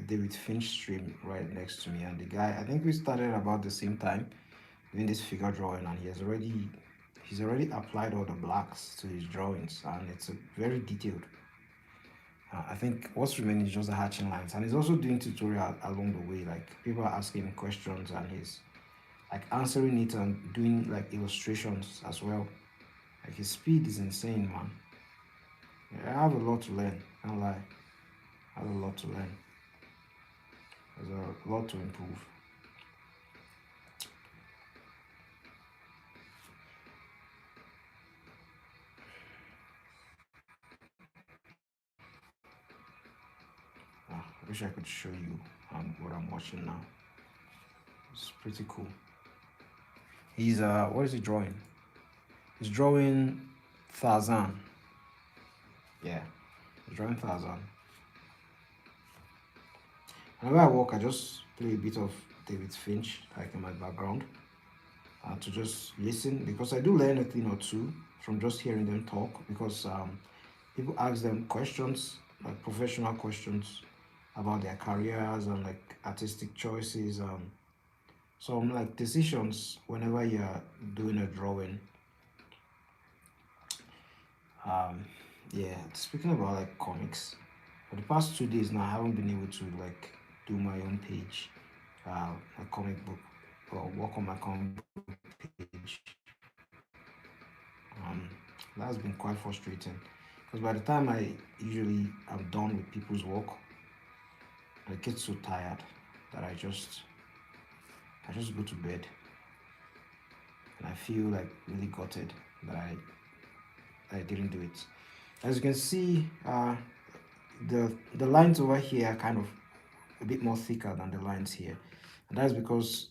David Finch stream right next to me, and the guy, I think we started about the same time doing this figure drawing, and he's already applied all the blacks to his drawings, and it's very detailed. I think what's remaining is just the hatching lines, and he's also doing tutorial along the way. Like people are asking him questions, and he's like answering it and doing like illustrations as well. Like his speed is insane, man. Yeah, I have a lot to learn. Can't lie, I have a lot to learn. There's a lot to improve. I wish I could show you what I'm watching now. It's pretty cool. He's what is he drawing? He's drawing Tarzan. Yeah, he's drawing Tarzan. Whenever I walk, I just play a bit of David Finch, like in my background, to just listen because I do learn a thing or two from just hearing them talk. Because people ask them questions, like professional questions about their careers and like artistic choices. Some like decisions whenever you're doing a drawing. Um, yeah, speaking about like comics, for the past 2 days now, I haven't been able to like do my own page, a comic book, or work on my comic book page. Um, that's been quite frustrating because by the time I usually am done with people's work, I get so tired that I just go to bed and I feel like really gutted that I didn't do it. As you can see, the lines over here are kind of a bit more thicker than the lines here, and that's because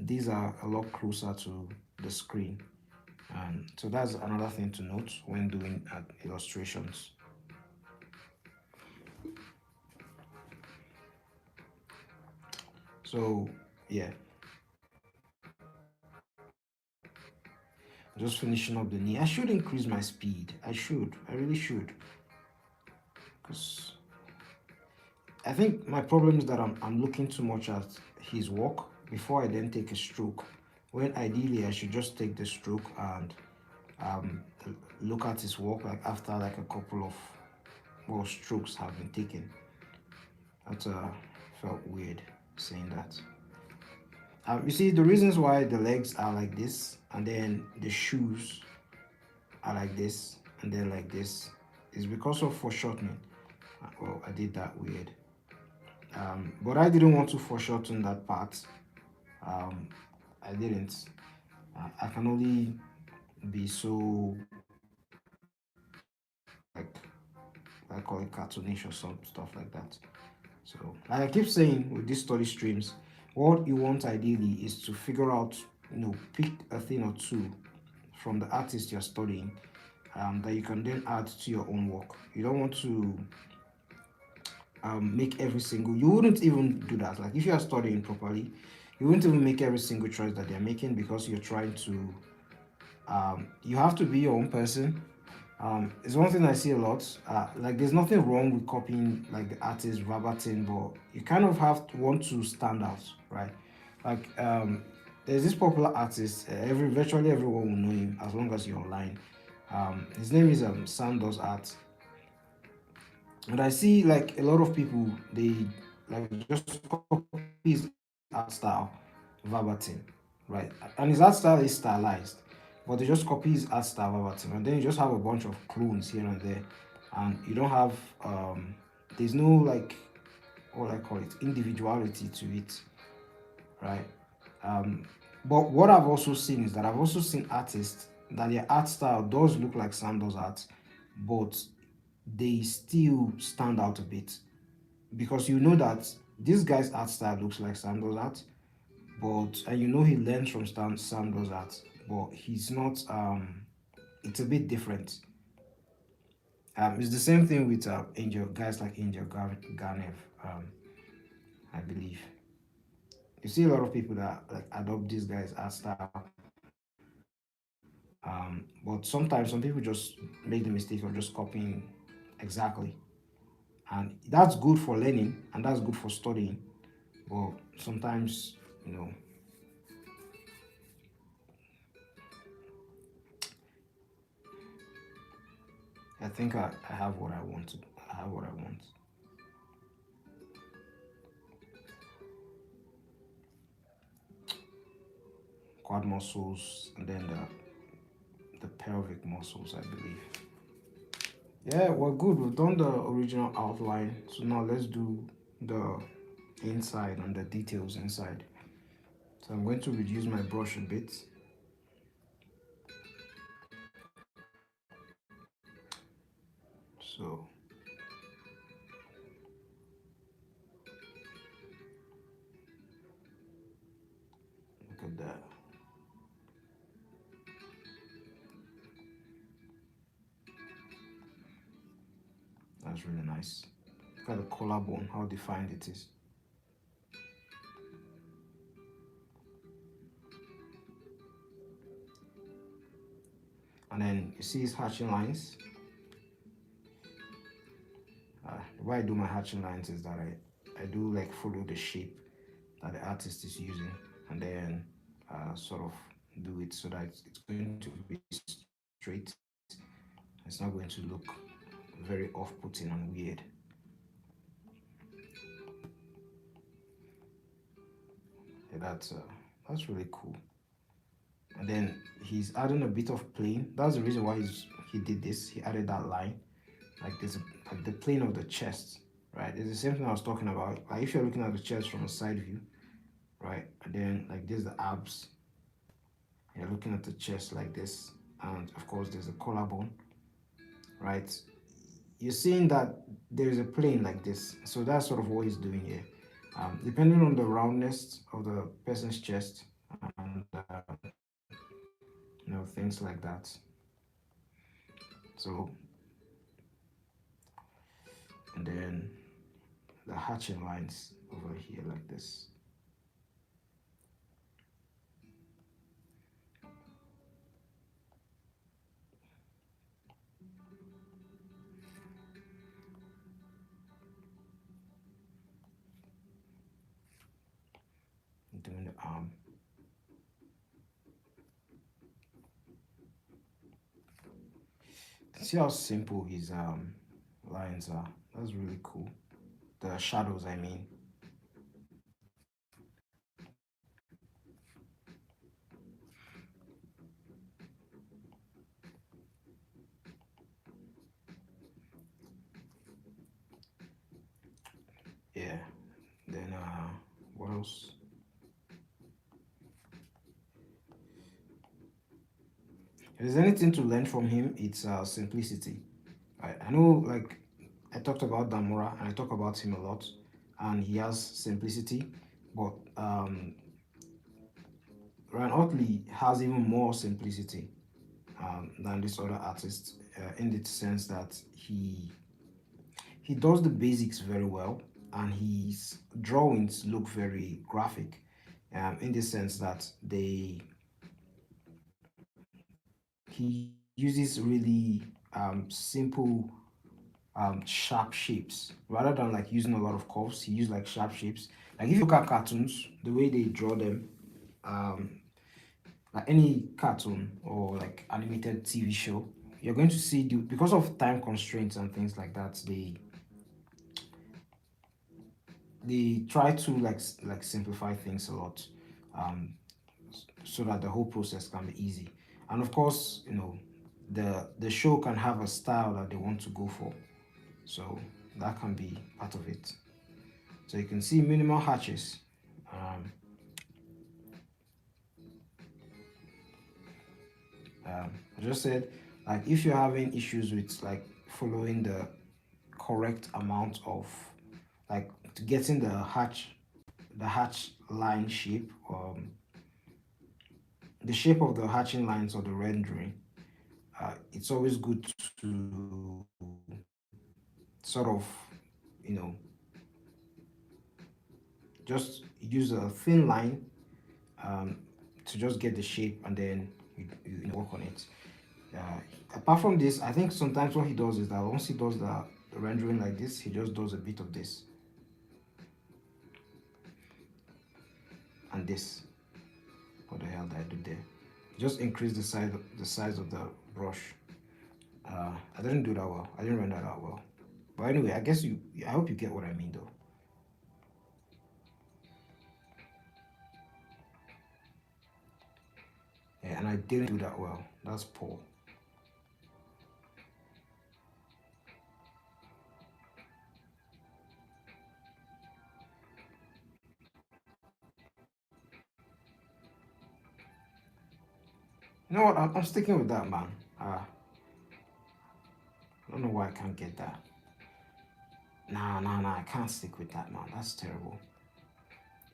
these are a lot closer to the screen. So that's another thing to note when doing illustrations. So yeah, just finishing up the knee. I should increase my speed. I really should, because I think my problem is that I'm looking too much at his work before I then take a stroke. When ideally I should just take the stroke and um, look at his work like after like a couple of strokes have been taken. That felt weird saying that. You see the reasons why the legs are like this and then the shoes are like this and then like this is because of foreshortening. Well, I did that weird. But I didn't want to foreshorten that part. Um, I didn't. I can only be so like I call it cartoonish or some stuff like that. So like I keep saying with these study streams, what you want ideally is to figure out, pick a thing or two from the artist you're studying that you can then add to your own work. You don't want to make every single, you wouldn't even do that. Like if you are studying properly, you wouldn't even make every single choice that they're making because you're trying to, you have to be your own person. It's one thing I see a lot. Like there's nothing wrong with copying like the artist verbatim, but you kind of have to want to stand out, right? Like there's this popular artist, virtually everyone will know him as long as you're online. His name is Sam Does Art, and I see like a lot of people they like just copy his art style verbatim, right? And his art style is stylized, but they just copy his art style verbatim, and then you just have a bunch of clones here and there, and you don't have there's no like what I call it individuality to it, right? Um, but what I've also seen is that I've also seen artists that their art style does look like Sandoz art, but they still stand out a bit because you know that this guy's art style looks like Sandoz art, but and you know he learns from Sandoz art, but he's not. It's a bit different. It's the same thing with Angel guys like Angel Garnev. I believe you see a lot of people that like adopt this guy's art style. But sometimes some people just make the mistake of just copying exactly, and that's good for learning and that's good for studying. But sometimes, you know, I think I have what I want to. I have what I want. Quad muscles and then the pelvic muscles, I believe. Yeah, we're good. We've done the original outline. So now let's do the inside and the details inside. So I'm going to reduce my brush a bit. So look at that. That's really nice. Look at the collarbone, how defined it is. And then you see his hatching lines. The way I do my hatching lines is that I do like follow the shape that the artist is using and then sort of do it so that it's going to be straight. It's not going to look very off-putting and weird. Yeah, that's really cool. And then he's adding a bit of plane. That's the reason why he did this. He added that line, like this, like the plane of the chest, right? It's the same thing I was talking about. Like if you're looking at the chest from a side view, right, and then like this the abs. You're looking at the chest like this, and of course there's a collarbone, right? You're seeing that there's a plane like this, so that's sort of what he's doing here. Depending on the roundness of the person's chest and things like that. So and then the hatching lines over here like this. doing the arm. See how simple his lines are. That's really cool. The shadows, I mean. Yeah. Then what else? If there's anything to learn from him, it's simplicity. I know, like, I talked about Damura and I talk about him a lot, and he has simplicity, but Ryan Otley has even more simplicity than this other artist, in the sense that he does the basics very well, and his drawings look very graphic, in the sense that he uses really simple sharp shapes rather than like using a lot of curves. He used like sharp shapes. Like if you look at cartoons, the way they draw them, um, like any cartoon or like animated TV show, you're going to see because of time constraints and things like that, they try to like simplify things a lot, um, so that the whole process can be easy. And of course, the show can have a style that they want to go for, so that can be part of it. So you can see minimal hatches. Um, I just said, like, if you're having issues with like following the correct amount of like getting the hatch line shape, the shape of the hatching lines or the rendering, it's always good to sort of, you know, just use a thin line, um, to just get the shape, and then you work on it. Uh, Apart from this, I think sometimes what he does is that once he does the rendering like this, he just does a bit of this and this. What the hell did I do there? Just increase the size of the brush. I didn't do that well. I didn't render that well. But anyway, I guess I hope you get what I mean though. Yeah, and I didn't do that well. That's poor. You know what? I'm sticking with that, man. I don't know why I can't get that. Nah. I can't stick with that, man. That's terrible.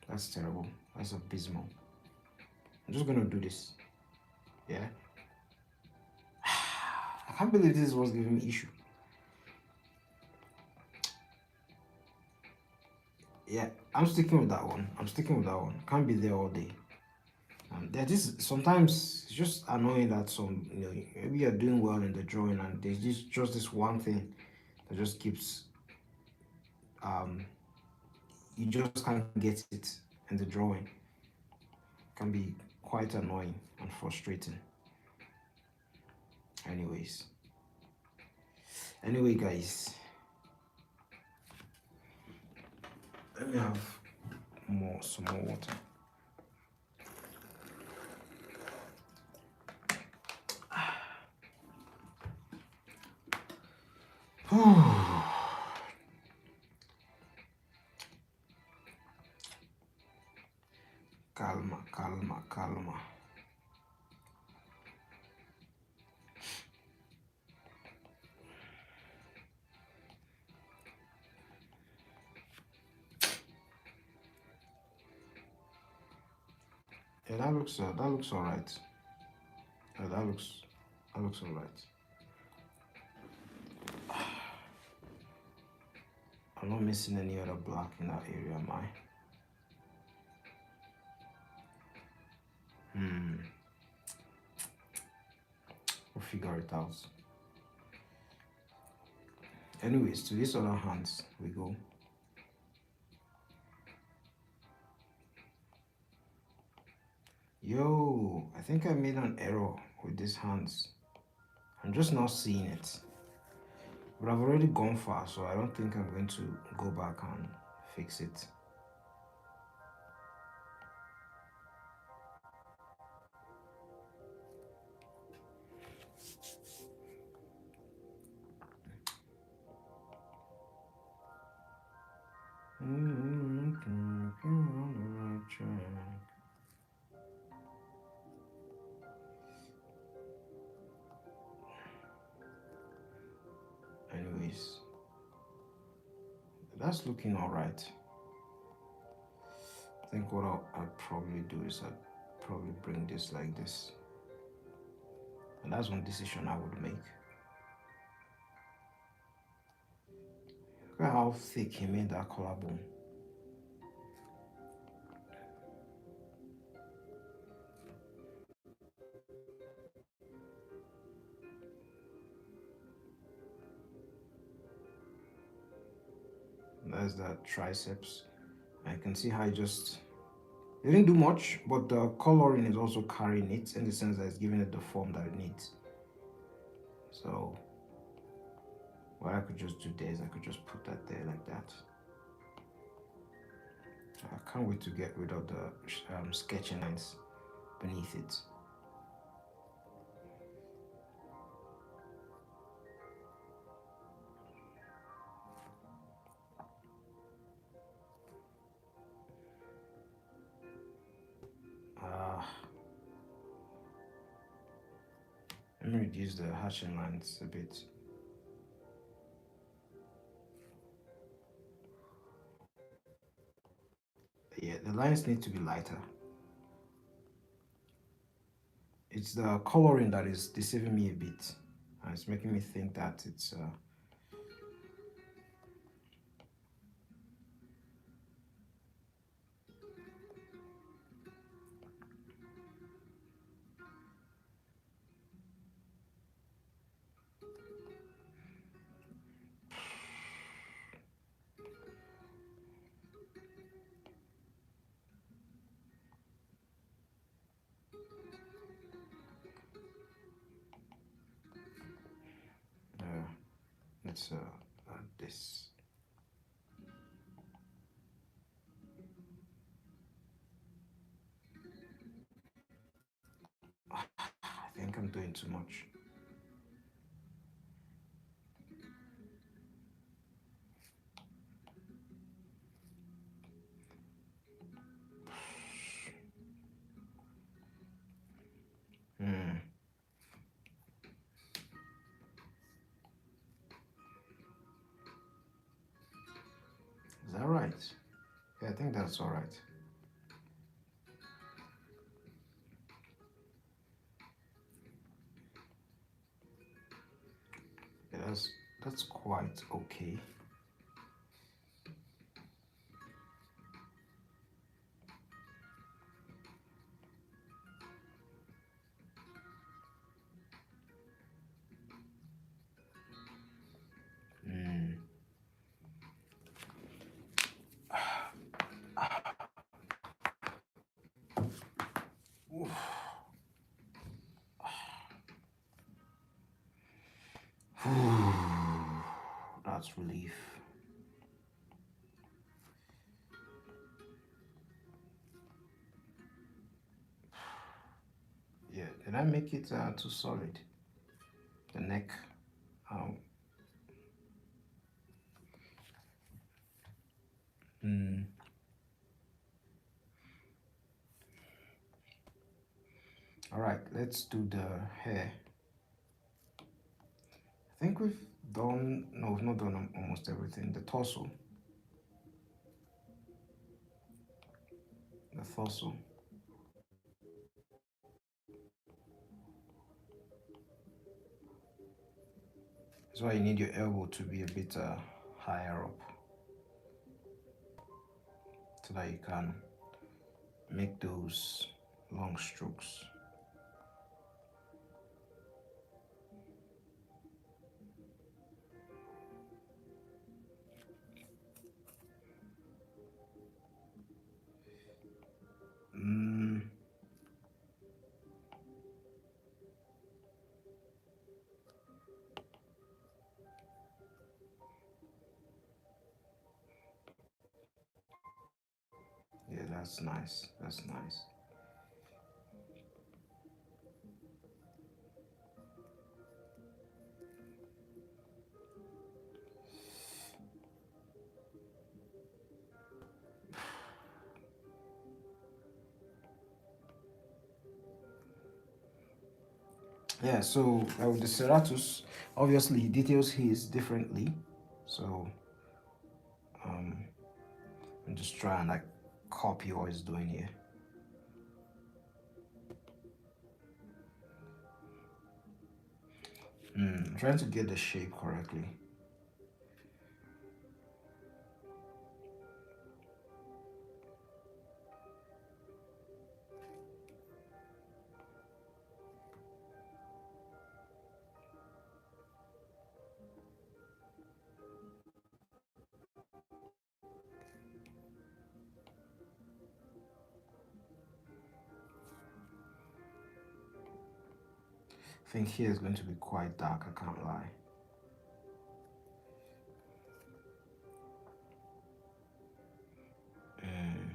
That's terrible. That's abysmal. I'm just gonna do this. Yeah. I can't believe this was giving me issue. Yeah, I'm sticking with that one. I'm sticking with that one. Can't be there all day. There just sometimes it's just annoying that maybe you're doing well in the drawing and there's just this one thing that just keeps um you just can't get it in the drawing. Can be quite annoying and frustrating. Anyways, anyway, guys, let me have some more water. Calma, calma, calma. Yeah, that looks all right. Yeah, that looks all right. I'm not missing any other black in that area, am I? We'll figure it out. Anyways, to this other hands we go. Yo, I think I made an error with these hands. I'm just not seeing it. But I've already gone far, so I don't think I'm going to go back and fix it. Anyways, that's looking all right. I think what I'd probably do is I'd probably bring this like this. And that's one decision I would make. Look at how thick he made that collarbone. That's the triceps. I can see how it didn't do much, but the coloring is also carrying it in the sense that it's giving it the form that it needs. So what I could just do there is I could just put that there like that. I can't wait to get rid of the sketching lines beneath it. Let me reduce the hatching lines a bit. Yeah, the lines need to be lighter. It's the coloring that is deceiving me a bit. And it's making me think that it's let's add this. I think I'm doing too much. Is that right? Yeah, I think that's all right. Yeah, that's quite okay. That's relief. Yeah, did I make it too solid? The neck. Um, All right, let's do the hair. I think we've done, no, we've not done almost everything. The torso. The torso. That's why you need your elbow to be a bit higher up so that you can make those long strokes. Yeah, that's nice. That's nice. Yeah, so with the serratus, obviously he details his differently. So um, I'm just trying like copy what he's doing here. I'm trying to get the shape correctly. I think here is going to be quite dark, I can't lie. Mm,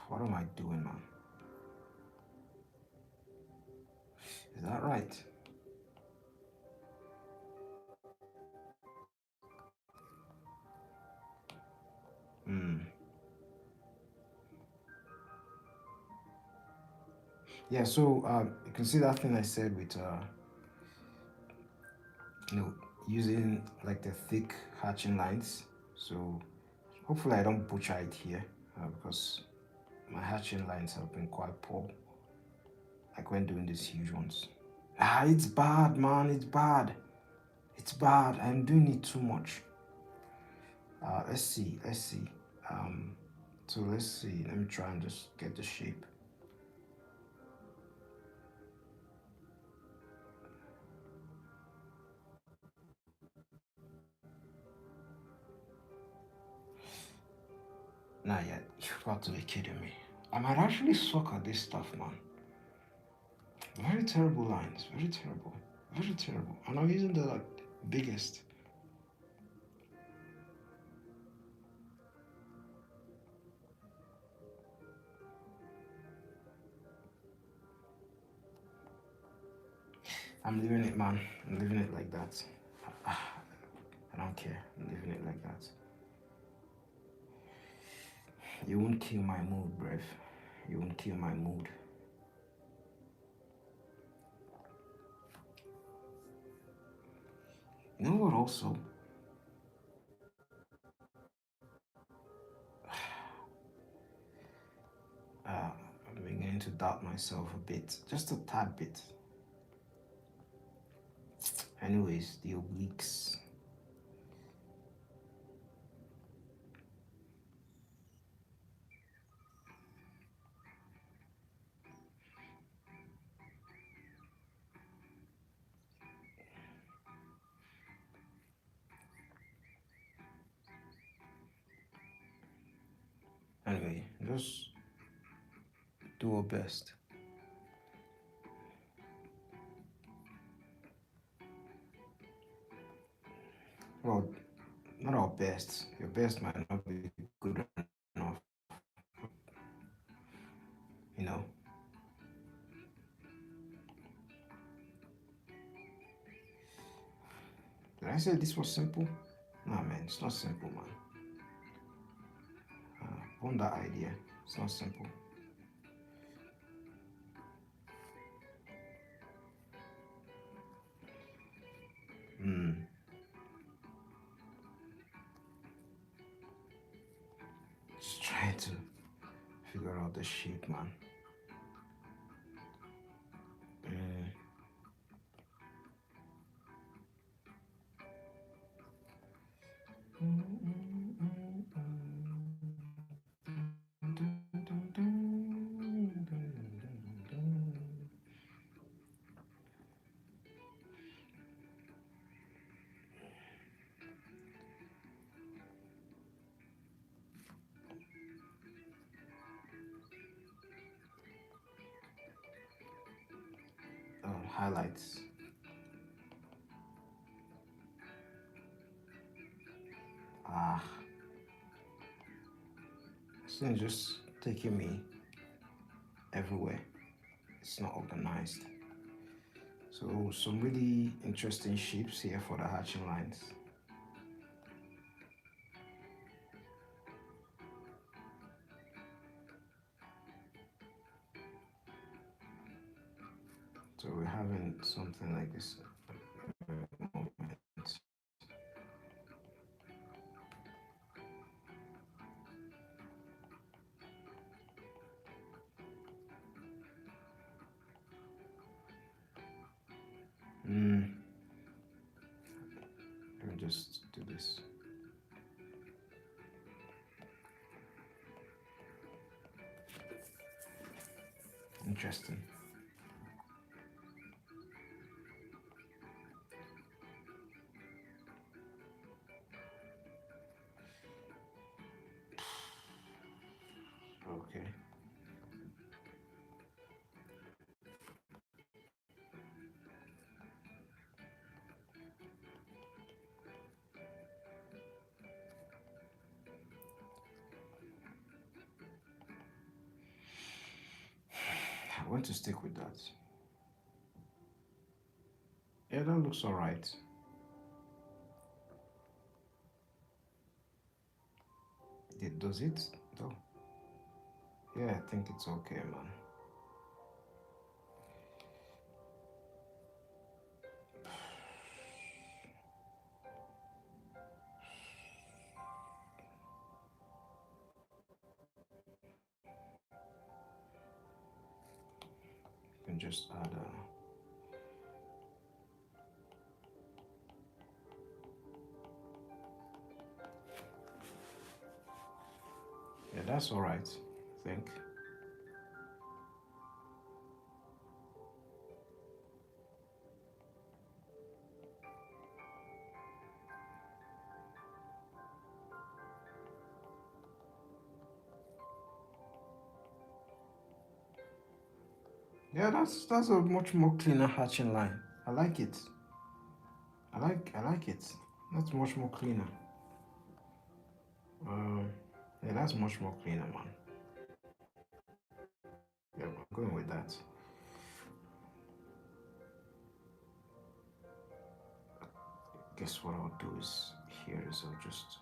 what am I doing, man? Is that right? Mm. Yeah, so you can see that thing I said with you know, using like the thick hatching lines. So hopefully I don't butcher it here because my hatching lines have been quite poor, like when doing these huge ones. Ah, it's bad, man. It's bad. It's bad. I'm doing it too much. Let's see. Let's see. Um, so let's see. Let me try and just get the shape. Not yet. You've got to be kidding me. I might actually suck at this stuff, man. Very terrible lines. Very terrible. Very terrible. And I'm using the like biggest. I'm leaving it, man. I'm leaving it like that. I don't care. I'm leaving it like that. You won't kill my mood, bruv. You won't kill my mood. You know what also? I'm beginning to doubt myself a bit. Just a tad bit. Anyways, the obliques. Anyway, just do our best. Well, not our best. Your best might not be good enough, you know. Did I say this was simple? Nah, man, it's not simple, man. On that idea, it's not simple. Hmm. Just trying to figure out the shape, man. Mm. highlights. This thing is just taking me everywhere. It's not organized. So some really interesting shapes here for the hatching lines. So we're having something like this moment. Let me just do this. Interesting. Okay. I want to stick with that. Yeah, that looks all right. Does it? Though? Yeah, I think it's okay, man. You can just add a. Yeah, that's all right, I think. Yeah, that's a much more cleaner hatching line. I like it. I like it. That's much more cleaner. Yeah, that's much more cleaner, man. Yeah, I'm going with that. Guess what I'll do is here is I'll just.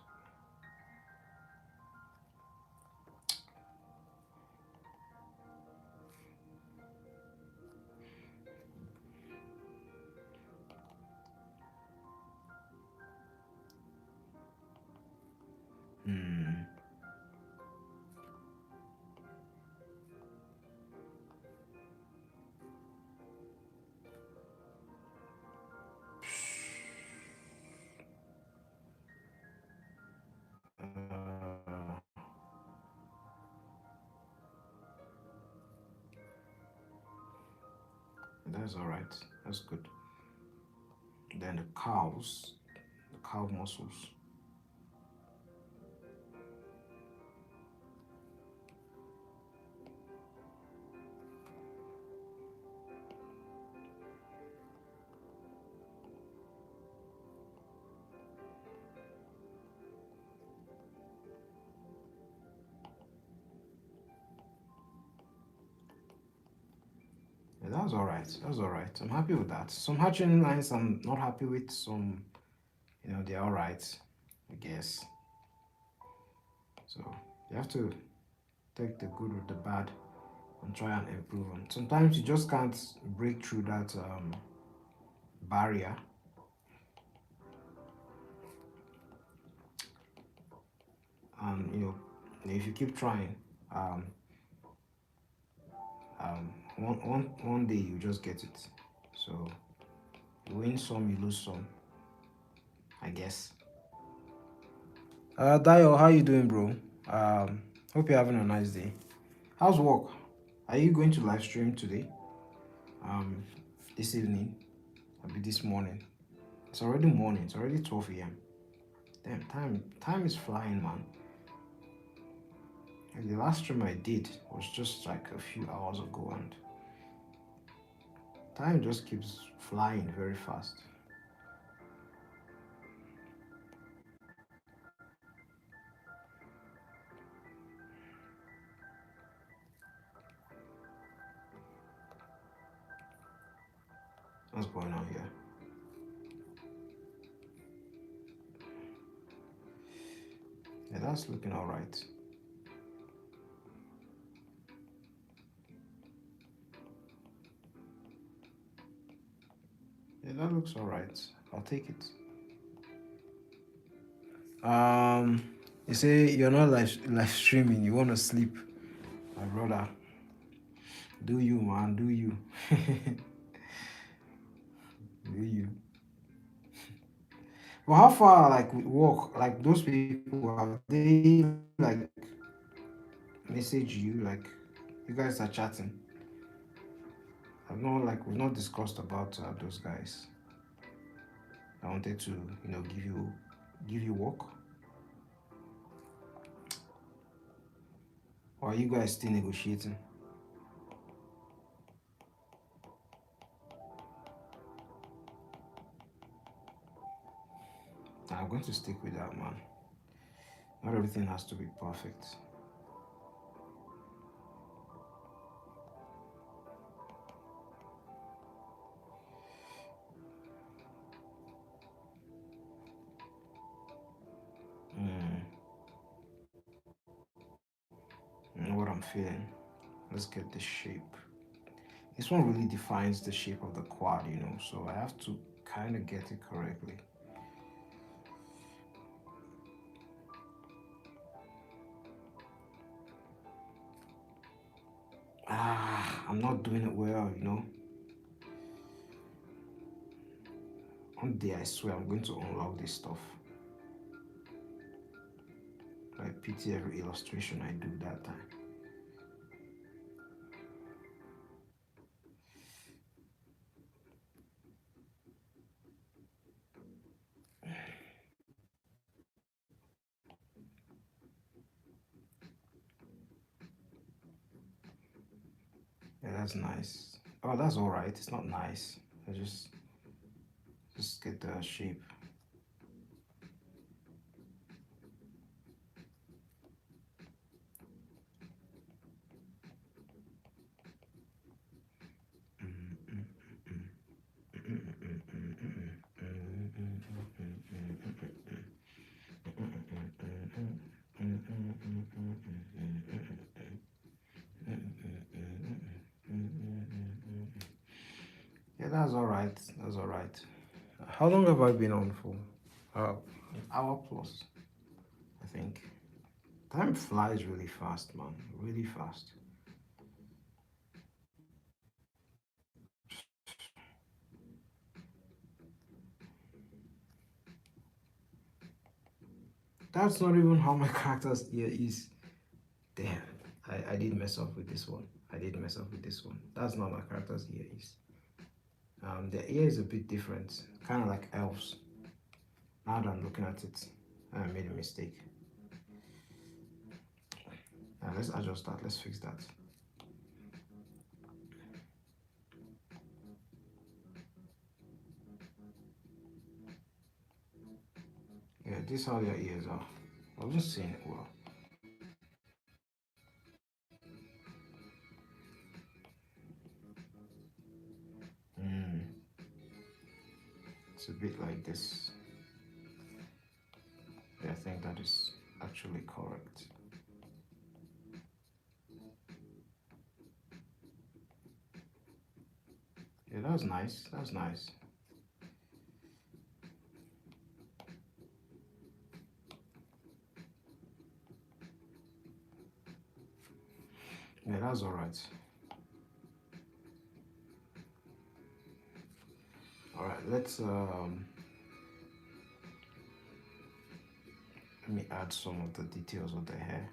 Uh, that's all right. That's good. Then the cow muscles. Yeah, that's all right. That's all right. I'm happy with that. Some hatching lines I'm not happy with. Some, they're all right, I guess. So you have to take the good with the bad and try and improve them. Sometimes you just can't break through that barrier. And if you keep trying, um, one day you just get it. So you win some, you lose some, I guess. Dio, how you doing, bro? Hope you're having a nice day. How's work? Are you going to live stream today? This evening? Maybe this morning? It's already morning. It's already 12 a.m. Damn, time is flying, man. And the last stream I did was just like a few hours ago, and Time just keeps flying very fast. What's going on here? Yeah, that's looking all right. Yeah, that looks all right. I'll take it. Um, you say you're not live streaming. You want to sleep, my brother. Do you, man? Do you? Do you? Well, how far like we walk? Like those people have they like message you? Like you guys are chatting. I've not like we've not discussed about those guys. I wanted to give you work. Or are you guys still negotiating? I'm going to stick with that, man. Not everything has to be perfect. Mm, you know what I'm feeling? Let's get the shape. This one really defines the shape of the quad, so I have to kind of get it correctly. I'm not doing it well. One day I swear I'm going to unlock this stuff. I pity every illustration I do that time. Yeah, that's nice. Oh, that's all right. It's not nice. I just get the shape. Yeah, that's all right. That's all right. How long have I been on for? An hour plus, I think. Time flies really fast, man. Really fast. That's not even how my character's ear is. Damn, I did mess up with this one. I did mess up with this one. That's not my character's ear is. The ear is a bit different, kind of like elves. Now that I'm looking at it, I made a mistake. Let's adjust that. Let's fix that. Yeah, this is how their ears are. I'm just saying it well. Mm, it's a bit like this. Yeah, I think that is actually correct. Yeah, that's nice. That's nice. Yeah, that's all right. All right, let me add some of the details of the hair.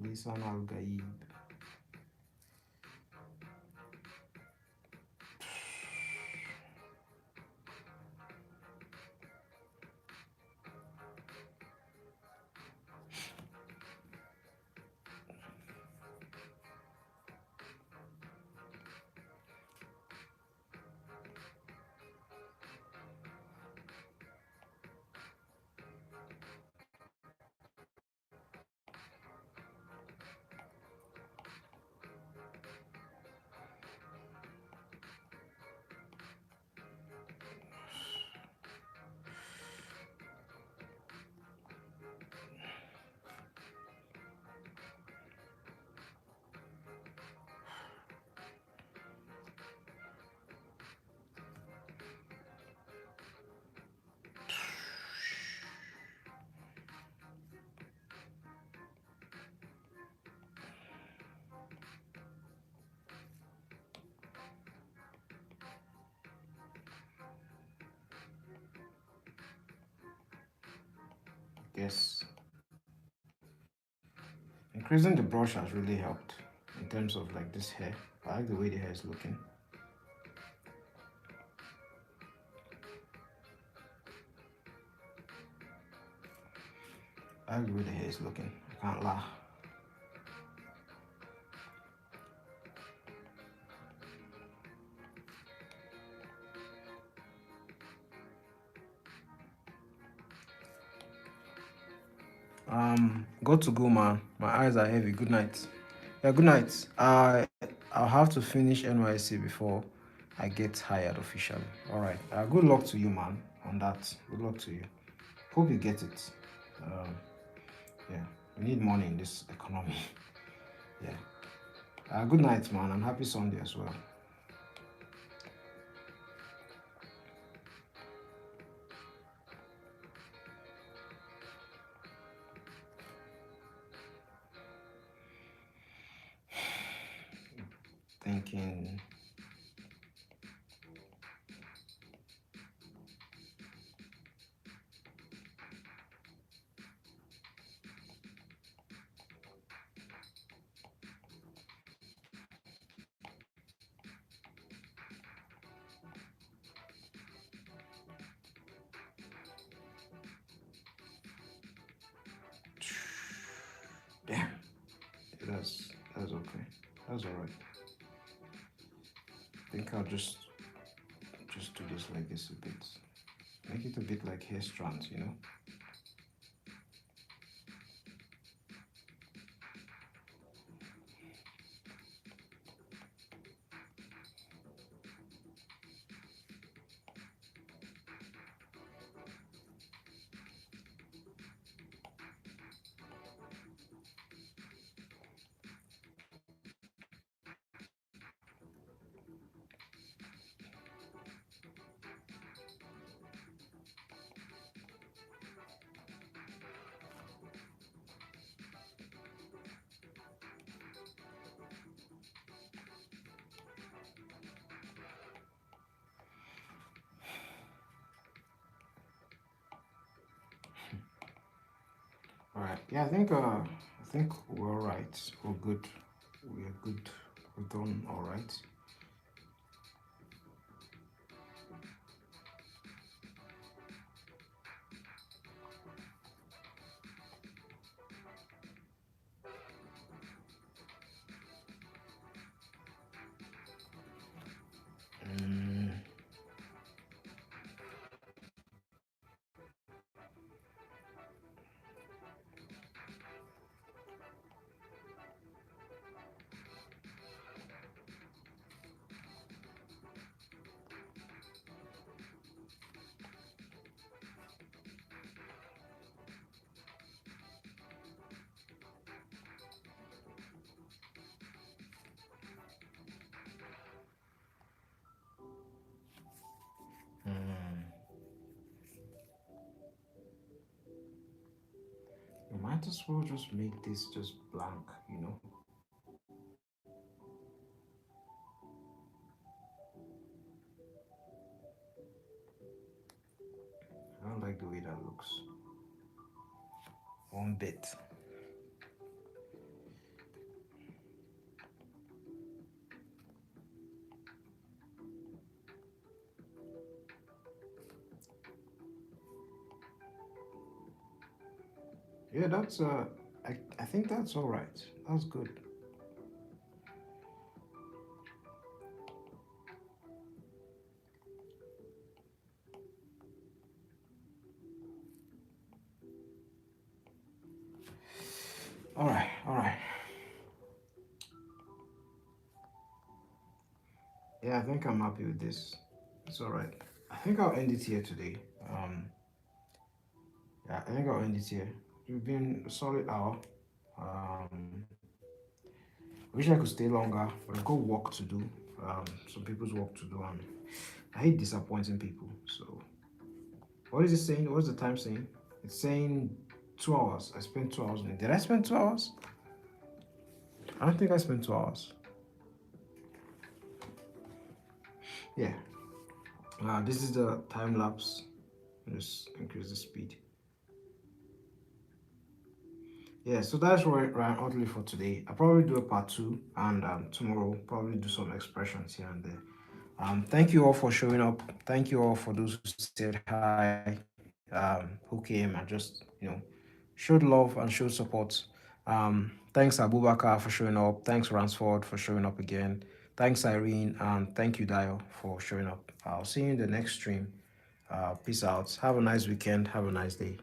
Lisan Al Gaib. Yes, increasing the brush has really helped in terms of like this hair. I like the way the hair is looking. I like the way the hair is looking. I can't lie. Got to go, man. My eyes are heavy. Good night. Yeah, good night. I'll have to finish NYC before I get hired officially. All right. Good luck to you, man. On that. Good luck to you. Hope you get it. Um, yeah, we need money in this economy. Yeah. Good night, man, and happy Sunday as well. Thinking. Damn. That's okay. That's all right. I think I'll just do this like this a bit. Make it a bit like hair strands, you know. All right. Yeah, I think we're all right. We're good. We're good. We're done all right. Mm, mm. You might as well just make this just blank, you know. I don't like the way that looks. One bit. Yeah, that's I think that's all right. That's good. All right, all right. Yeah, I think I'm happy with this. It's all right. I think I'll end it here today. Yeah, I think I'll end it here. You've been a solid hour. I wish I could stay longer, but I've got work to do. Some people's work to do, and I hate disappointing people. So, what is it saying? What's the time saying? It's saying 2 hours. I spent 2 hours on it. Did I spend 2 hours? I don't think I spent 2 hours. Yeah. This is the time lapse. Just increase the speed. Yeah, so that's Ryan Otley for today. I'll probably do a part two, and tomorrow probably do some expressions here and there. Thank you all for showing up. Thank you all for those who said hi, who came and just showed love and showed support. Thanks Abubakar for showing up. Thanks Ransford for showing up again. Thanks Irene, and thank you Dio for showing up. I'll see you in the next stream. Peace out. Have a nice weekend. Have a nice day.